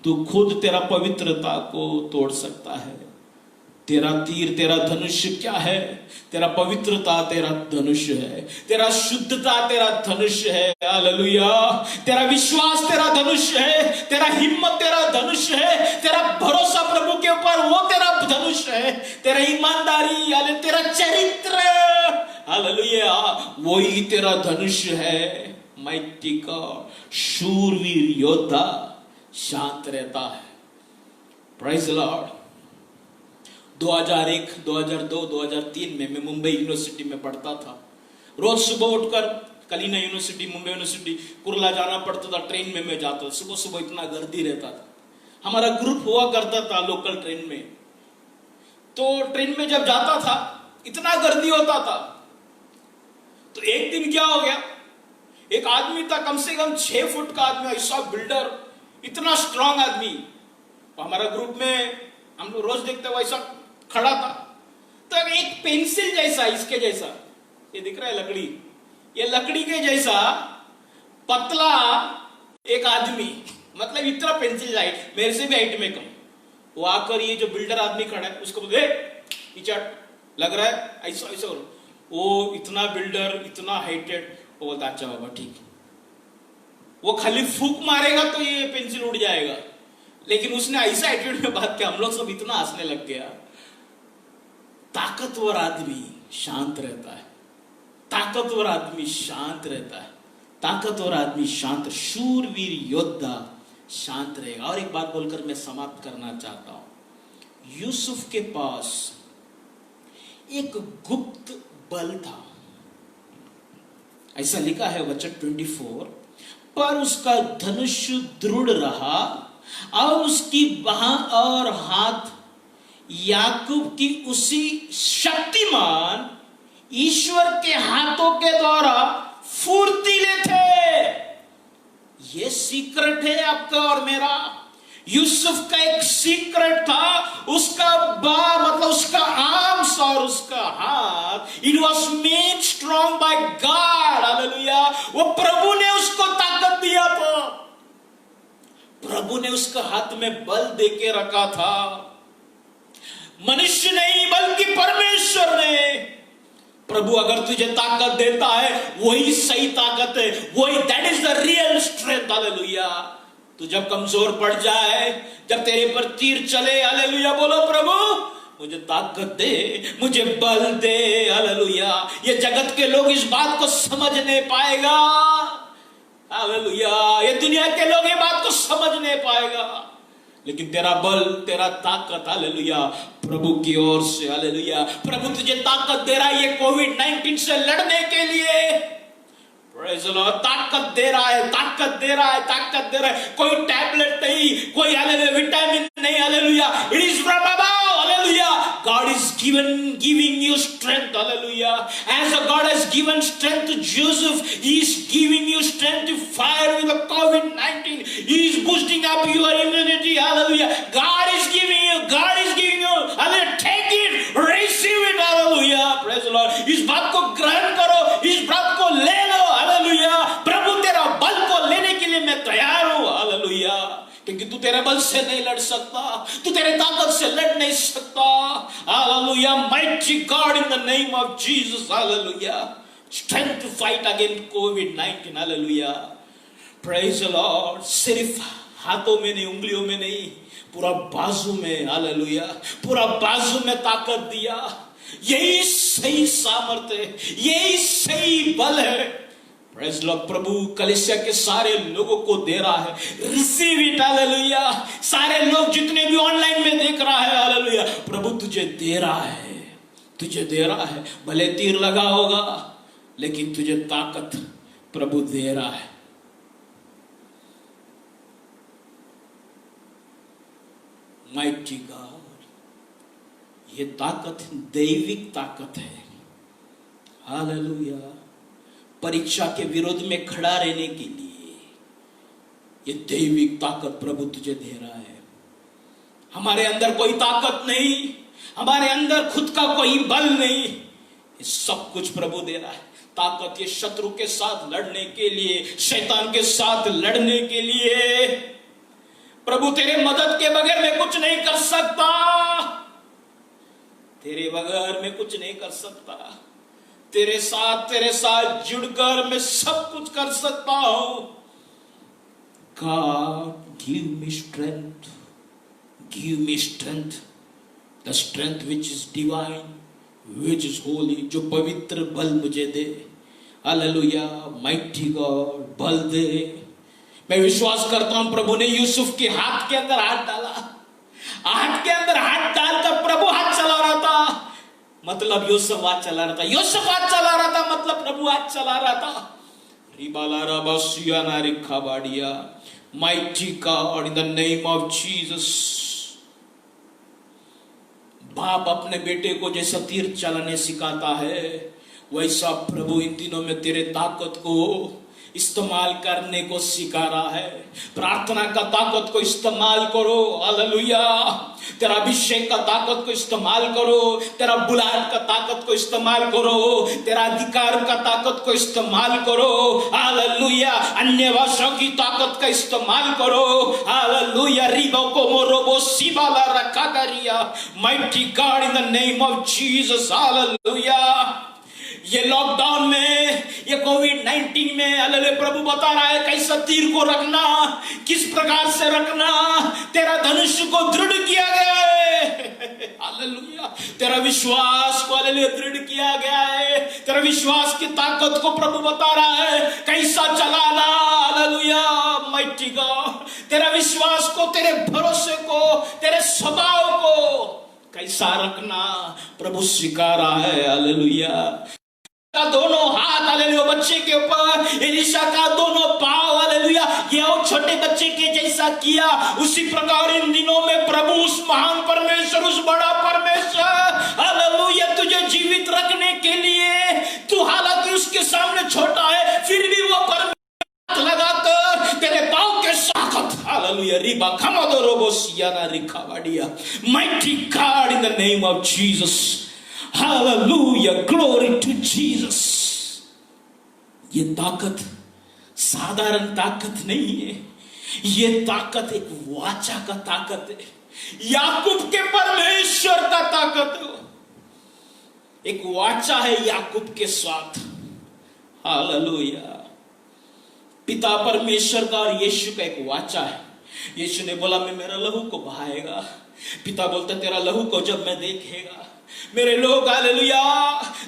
तू खुद तेरा पवित्रता को तोड़ सकता है। तेरा तीर, तेरा धनुष क्या है? तेरा पवित्रता तेरा धनुष है, तेरा शुद्धता तेरा धनुष है, हालेलुया। तेरा विश्वास तेरा धनुष है, तेरा हिम्मत तेरा धनुष है, तेरा भरोसा प्रभु के ऊपर वो तेरा धनुष है, तेरा ईमानदारी हाले तेरा चरित्र हालेलुया वही तेरा धनुष है। माइटी गॉड, शूरवीर योद्धा शांत रहता है। Praise the Lord. 2001, 2002, 2003 में मैं मुंबई यूनिवर्सिटी में पढ़ता था। रोज सुबह उठकर कलिना यूनिवर्सिटी, मुंबई यूनिवर्सिटी, कुर्ला जाना पड़ता था। ट्रेन में मैं जाता था, सुबह सुबह इतना गर्दी रहता था। हमारा ग्रुप हुआ करता था लोकल ट्रेन में। तो ट्रेन में जब जाता था इतना गर्दी होता था। तो एक दिन क्या हो गया, एक आदमी था कम से कम 6 फुट का आदमी, ऐसा बिल्डर, इतना स्ट्रांग आदमी, हमारा ग्रुप में हम लोग रोज देखते हैं, वैसा खड़ा था। तो एक पेंसिल जैसा, इसके जैसा, ये दिख रहा है लकड़ी, ये लकड़ी के जैसा पतला एक आदमी, मतलब इतना पेंसिल हाइट, मेरे से भी हाइट में कम, वो आकर ये जो बिल्डर आदमी खड़ा है उसको बोले पिचट लग रहा है ऐसा ऐसा, वो इतना बिल्डर इतना हाइटेड, वो बोलता अच्छा बाबा ठीक। वो खाली फूक मारेगा तो ये पेंसिल उड़ जाएगा, लेकिन उसने ऐसा एटीट्यूड में बात किया, हम लोग सब इतना हंसने लग गया। ताकतवर आदमी शांत रहता है, ताकतवर आदमी शांत रहता है, ताकतवर आदमी शांत, शूरवीर योद्धा शांत रहेगा। और एक बात बोलकर मैं समाप्त करना चाहता हूं। यूसुफ के पास एक गुप्त बल था, ऐसा लिखा है वचन 24, पर उसका धनुष दृढ़ रहा और उसकी बाह और हाथ याकूब की उसी शक्तिमान ईश्वर के हाथों के द्वारा फुर्तीले थे। ये सीक्रेट है आपका और मेरा। यूसुफ का एक सीक्रेट था, उसका मतलब उसका आर्म्स और उसका हाथ, it was made strong bye God, hallelujah. वो प्रभु ने उसको ताकत दिया था, प्रभु ने उसका हाथ में बल देके रखा था, मनुष्य नहीं बल्कि परमेश्वर ने। प्रभु अगर तुझे ताकत देता है वही सही ताकत है, वही, that is the real strength, hallelujah. तू जब कमजोर पड़ जाए, जब तेरे पर तीर चले, हालेलुया, बोलो प्रभु मुझे ताकत दे, मुझे बल दे, हालेलुया। ये जगत के लोग इस बात को समझ नहीं पाएगा, हालेलुया, ये दुनिया के लोग ये बात को समझ नहीं पाएगा, लेकिन तेरा बल, तेरा ताकत, हालेलुया, प्रभु की ओर से, हालेलुया। प्रभु तुझे ताकत दे रहा है ये कोविड-19 से लड़ने के लिए, प्रेज़ द लॉर्ड, ताकत दे रहा है, ताकत दे रहा है, ताकत दे रहा है। कोई टैबलेट नहीं, कोई हालेलुया विटामिन नहीं, hallelujah, it is from above, hallelujah. God is giving you strength, hallelujah. As God has given strength to Joseph, He is giving you strength to fight with the COVID-19. He is boosting up your immunity, hallelujah. God is giving you, hallelujah. Take it, receive it, hallelujah. Praise the Lord. इस बात को ग्रहण करो, इस बात को ले लो, hallelujah. प्रभु तेरा बल को लेने के लिए मैं तैयार हूं, हालेलुया, क्योंकि तू तेरे बल से नहीं लड़ सकता, तू तेरे ताकत से लड़ नहीं सकता, hallelujah. Mighty God in the name of Jesus, hallelujah, strength to fight against कोविड-19, हालेलुया, प्रेज द लॉर्ड। सिर्फ हाथों में नहीं, उंगलियों में नहीं, पूरा बाजू में, हालेलुया, पूरा बाजू में ताकत दिया। यही सही सामर्थ्य है, यही सही बल है, प्रेज़ लॉर्ड। प्रभु कलीसिया के सारे लोगों को दे रहा है, रिसीव इट, हालेलुया। सारे लोग जितने भी ऑनलाइन में देख रहा है, हालेलुया, प्रभु तुझे दे रहा है, तुझे दे रहा है। भले तीर लगा होगा, लेकिन तुझे ताकत प्रभु दे रहा है। माइटी गॉड, ये ताकत दैविक ताकत है, हालेलुया। परीक्षा के विरोध में खड़ा रहने के लिए ये दैविक ताकत प्रभु तुझे दे रहा है। हमारे अंदर कोई ताकत नहीं, हमारे अंदर खुद का कोई बल नहीं, ये सब कुछ प्रभु दे रहा है। ताकत ये शत्रु के साथ लड़ने के लिए, शैतान के साथ लड़ने के लिए। प्रभु तेरे मदद के बगैर मैं कुछ नहीं कर सकता, तेरे बगैर मैं कुछ नहीं कर सकता, तेरे साथ जुड़कर मैं सब कुछ कर सकता हूं। God give me strength, the strength which is divine, which is holy, जो पवित्र बल मुझे दे, हालेलुया। माइटी गॉड, बल दे। मैं विश्वास करता हूं प्रभु ने यूसुफ के हाथ के अंदर हाथ डाला, हाथ के अंदर हाथ डालकर प्रभु हाथ चला रहा था, मतलब यूसुफ हाथ चला रहा था, यूसुफ हाथ चला रहा था, मतलब प्रभु हाथ चला रहा था। रिबाला रबासिया ना रिखा बाडिया, mighty God in the name of Jesus. बाप अपने बेटे को जैसा तीर चलाने सिखाता है, वैसा प्रभु इन दिनों में तेरे ताकत को, इस्तेमाल करने को सिखा रहा है। प्रार्थना का ताकत को इस्तेमाल करो, हालेलुया। तेरा अभिषेक का ताकत को इस्तेमाल करो, तेरा बुलाहट का ताकत को इस्तेमाल करो, तेरा अधिकार का ताकत को इस्तेमाल करो, हालेलुया। अन्य भाषाओं की ताकत का इस्तेमाल करो, हालेलुया। रिबो को मोरोबो सिबाला रखा करिया, mighty God in the name of Jesus, hallelujah. ये लॉकडाउन में, ये कोविड-19 में हालेलुया प्रभु बता रहा है कैसा तीर को रखना, किस प्रकार से रखना। तेरा धनुष को दृढ़ किया गया है, हालेलुया। तेरा विश्वास को हालेलुया दृढ़ किया गया है। तेरा विश्वास की ताकत को प्रभु बता रहा है कैसा चलाना, हालेलुया, माइटी गॉड। तेरा विश्वास को, तेरे भरोसे को, तेरे स्वभाव को कैसा रखना प्रभु सिखा रहा है, हालेलुया। का दोनों हाथ हालेलुया बच्चे के ऊपर, एलिशा का दोनों पांव हालेलुया ये और छोटे बच्चे के जैसा किया, उसी प्रकार इन दिनों में प्रभु उस महान परमेश्वर, उस बड़ा परमेश्वर हालेलुया तुझे जीवित रखने के लिए, तू हालांकि उसके सामने छोटा है फिर भी वो परमेश्वर लगाकर तेरे पांव के साथ हालेलुया रिबा खमदोरोबो सियाना रिखावाडिया, mighty God in the name of Jesus, hallelujah, glory to Jesus. ये ताकत साधारण ताकत नहीं है, ये ताकत एक वाचा का ताकत है, याकूब के परमेश्वर का ताकत है। एक वाचा है याकूब के साथ, हालेलुया। पिता परमेश्वर का और यीशु का एक वाचा है। यीशु ने बोला मैं मेरा लहू को बहाएगा, पिता बोलता तेरा लहू को जब मैं देखेगा, मेरे लोग हालेलुया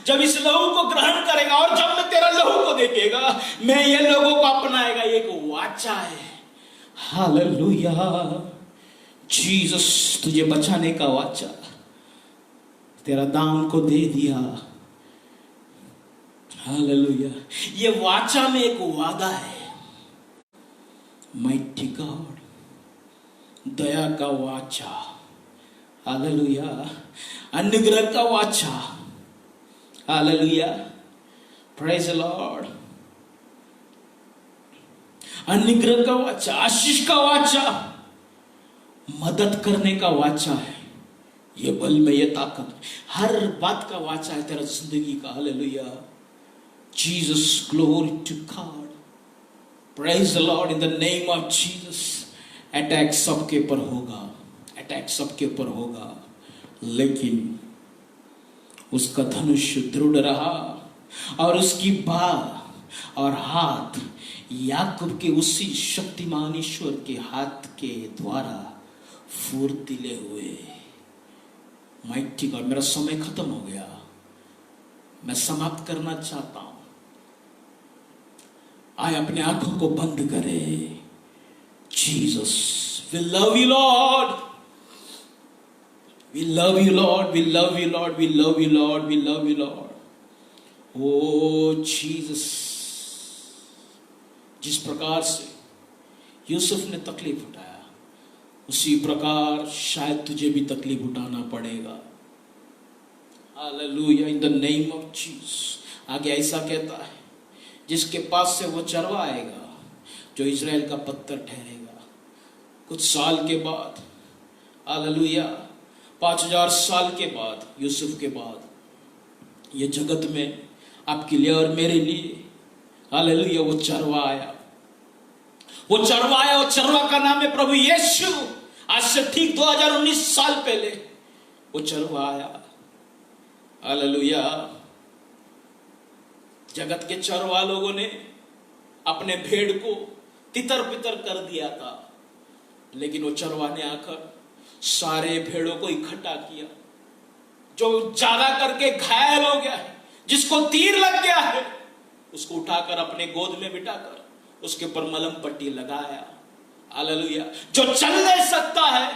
जब इस लहू को ग्रहण करेगा और जब मैं तेरा लहू को देखेगा, मैं ये लोगों को अपनाएगा। एक वाचा है, हालेलुया। जीसस तुझे बचाने का वाचा, तेरा दाम को दे दिया, हालेलुया। ये वाचा में एक वादा है, माइटी गॉड, दया का वाचा, हालेलुया। अनुग्रह का वाचा, हालेलुया, प्रेज द लॉर्ड। अनुग्रह का वाचा, आशीष का वाचा, मदद करने का वाचा है। ये बल में, ये ताकत, हर बात का वाचा है तेरा जिंदगी का, hallelujah. Jesus, glory to God, praise the Lord in the name of Jesus. Attack सबके ऊपर होगा, अटैक सबके ऊपर होगा, लेकिन उसका धनुष दृढ़ रहा और उसकी बाह और हाथ याकूब के उसी शक्तिमान ईश्वर के हाथ के द्वारा फुर्तीले हुए। माइटी गॉड, मेरा समय खत्म हो गया, मैं समाप्त करना चाहता हूं। आए अपने आंखों को बंद करें। Jesus, we love you Lord, we love you Lord, we love you Lord, we love you Lord, we love you Lord. Oh Jesus, जिस प्रकार से यूसुफ ने तकलीफ उठाया, उसी प्रकार शायद तुझे भी तकलीफ उठाना पड़ेगा, hallelujah, in the name of Jesus. आगे ऐसा कहता है, जिसके पास से वो चरवा आएगा जो इजराइल का पत्थर ठहरेगा। कुछ साल के बाद, हालेलुया, 5000 साल के बाद, यूसुफ के बाद, ये जगत में आपके लिए और मेरे लिए, हालेलुया, वो चरवा आया। वो चरवा आया, वो चरवा का नाम है प्रभु यीशु। आज से ठीक 2019 साल पहले वो चरवा आया, हालेलुया। जगत के चरवा लोगों ने अपने भेड़ को तितर बितर कर दिया था, लेकिन वो चरवा ने आकर सारे भेड़ों को इकट्ठा किया। जो ज्यादा करके घायल हो गया है, जिसको तीर लग गया है, उसको उठाकर अपने गोद में बिठाकर उसके ऊपर मलम पट्टी लगाया, हालेलुया। जो चल नहीं सकता है,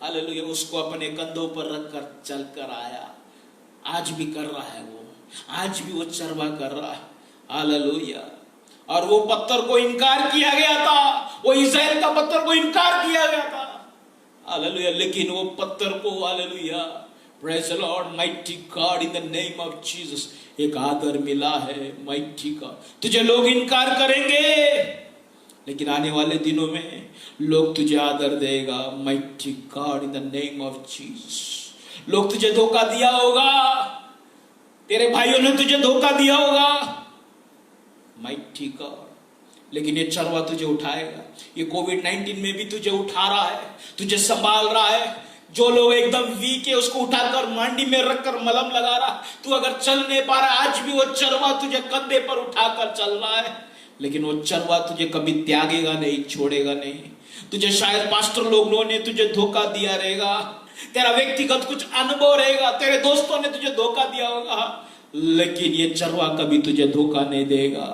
हालेलुया, उसको अपने कंधों पर रखकर चल कर आया। आज भी कर रहा है वो, आज भी वो चरवा कर रहा है, हालेलुया। और वो पत्थर को इनकार किया गया था, वो इस्राएल का पत्थर को इनकार किया गया था, हालेलुया, लेकिन वो पत्थर को, hallelujah, Praise the Lord, mighty God, in the name of Jesus. एक आदर मिला है, mighty God. तुझे लोग इनकार करेंगे, लेकिन आने वाले दिनों में लोग तुझे आदर देगा, mighty God, in the name of Jesus. लोग तुझे धोखा दिया होगा, तेरे भाइयों ने तुझे धोखा दिया होगा, mighty God, लेकिन ये चरवा तुझे उठाएगा. ये कोविड-19 में भी तुझे उठा रहा है, तुझे संभाल रहा है. जो लोग एकदम वीक है उसको उठाकर मांडी में रखकर मलहम लगा रहा. तू अगर चल नहीं पा रहा, आज भी वो चरवा तुझे कंधे पर उठाकर चल रहा है, लेकिन वो चरवा तुझे कभी त्यागेगा नहीं, छोड़ेगा नहीं. तुझे शायद पास्टर लोगों ने तुझे धोखा दिया रहेगा, तेरा व्यक्तिगत कुछ अनुभव रहेगा, तेरे दोस्तों ने तुझे धोखा दिया होगा, लेकिन ये चरवा कभी तुझे धोखा नहीं देगा.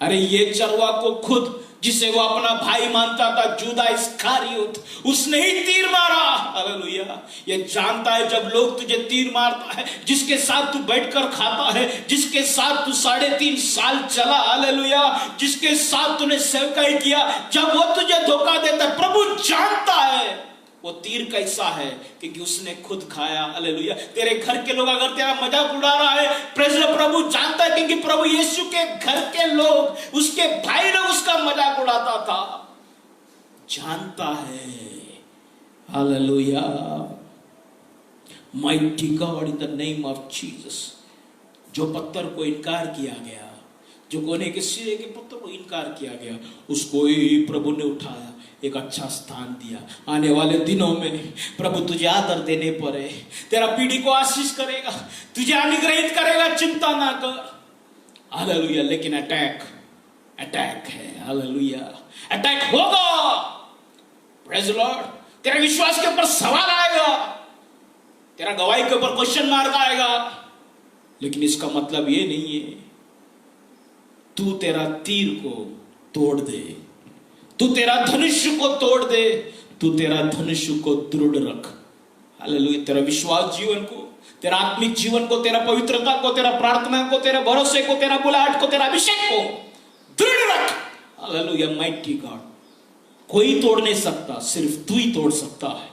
अरे ये चरवा को खुद जिसे वो अपना भाई मानता था, जूदा इस्कारियोत, उसने ही तीर मारा. हालेलुया. ये जानता है जब लोग तुझे तीर मारता है, जिसके साथ तू बैठकर खाता है, जिसके साथ तू 3.5 साल चला, हालेलुया, जिसके साथ तूने सेवकाई किया, जब वो तुझे धोखा देता है, प्रभु जानता है वो तीर कैसा है, क्योंकि उसने खुद खाया. हालेलुया. तेरे घर के लोग अगर तेरा मजाक उड़ा रहा है, प्रभु जानता है, क्योंकि प्रभु यीशु के घर के लोग, उसके भाई लोग उसका मजाक उड़ाता था, जानता है. Hallelujah. Mighty God, in the name of Jesus. जो पत्थर को इनकार किया गया, जो कोने के सिरे के पत्थर को इनकार किया गया, उसको ही प्रभु ने उठाया, एक अच्छा स्थान दिया. आने वाले दिनों में प्रभु तुझे आदर देने पर है, तेरा पीढ़ी को आशीष करेगा, तुझे अनुग्रहित करेगा, चिंता ना कर. हालेलुया. लेकिन अटैक है. हालेलुया. अटैक होगा. Praise the Lord. तेरे विश्वास के ऊपर सवाल आएगा, तेरा गवाही के ऊपर क्वेश्चन मार्क आएगा, लेकिन इसका मतलब ये नहीं है तू तेरा तीर को तोड़ दे, तू तेरा धनुष्य को तोड़ दे, तू तेरा धनुष्य को दृढ़ रख. हालेलुया. तेरा विश्वास जीवन को, तेरा आत्मिक जीवन को, तेरा पवित्रता को, तेरा प्रार्थना को, तेरे भरोसे को, तेरा बुलाहट को, तेरा अभिषेक को दृढ़ रख. हालेलुया. Mighty God. कोई तोड़ नहीं सकता, सिर्फ तू ही तोड़ सकता है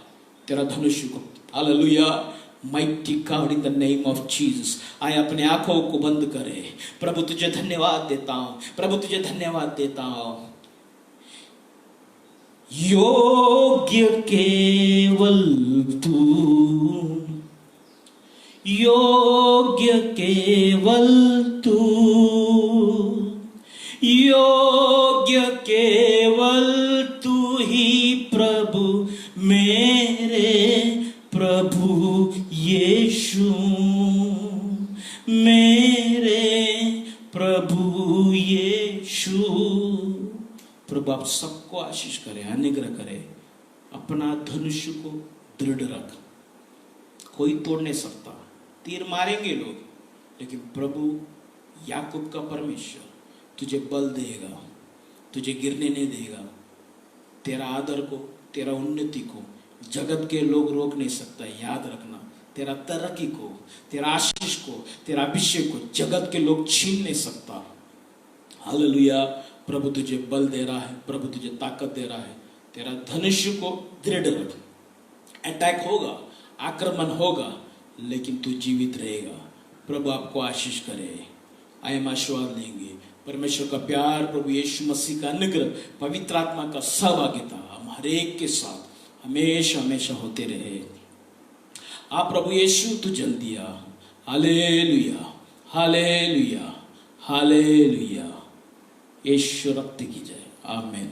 तेरा धनुष्य को. Hallelujah. Mighty God, in the name of Jesus. आए अपने आंखों को बंद करे. प्रभु तुझे धन्यवाद देता हूं, प्रभु तुझे धन्यवाद देता हूं. योग्य केवल तू, योग्य केवल तू, योग्य केवल तू ही प्रभु, मेरे प्रभु यीशु, मेरे प्रभु यीशु. प्रभु आप सबको आशीष करे, अनुग्रह करे. अपना धनुष्य को दृढ़ रख, कोई तोड़ नहीं सकता. तीर मारेंगे लोग, लेकिन प्रभु याकूब का परमेश्वर तुझे बल देगा, तुझे गिरने नहीं देगा. तेरा आदर को, तेरा उन्नति को जगत के लोग रोक नहीं सकता. याद रखना, तेरा तरक्की को, तेरा आशीष को, तेरा अभिषेक को जगत के लोग छीन नहीं सकता. हालेलुया. प्रभु तुझे बल दे रहा है, प्रभु तुझे ताकत दे रहा है. तेरा धनुष्य को दृढ़ रख. अटैक होगा, आक्रमण होगा, लेकिन तू जीवित रहेगा. प्रभु आपको आशीष करे. आए हम आशीर्वाद लेंगे. परमेश्वर का प्यार, प्रभु यीशु मसीह का अनुग्रह, पवित्र आत्मा का सहभागिता हम हर एक के साथ हमेशा हमेशा होते रहे. आप प्रभु यीशु तू जल दिया. Hallelujah, hallelujah, hallelujah. यीशु रक्त की जय. आमीन.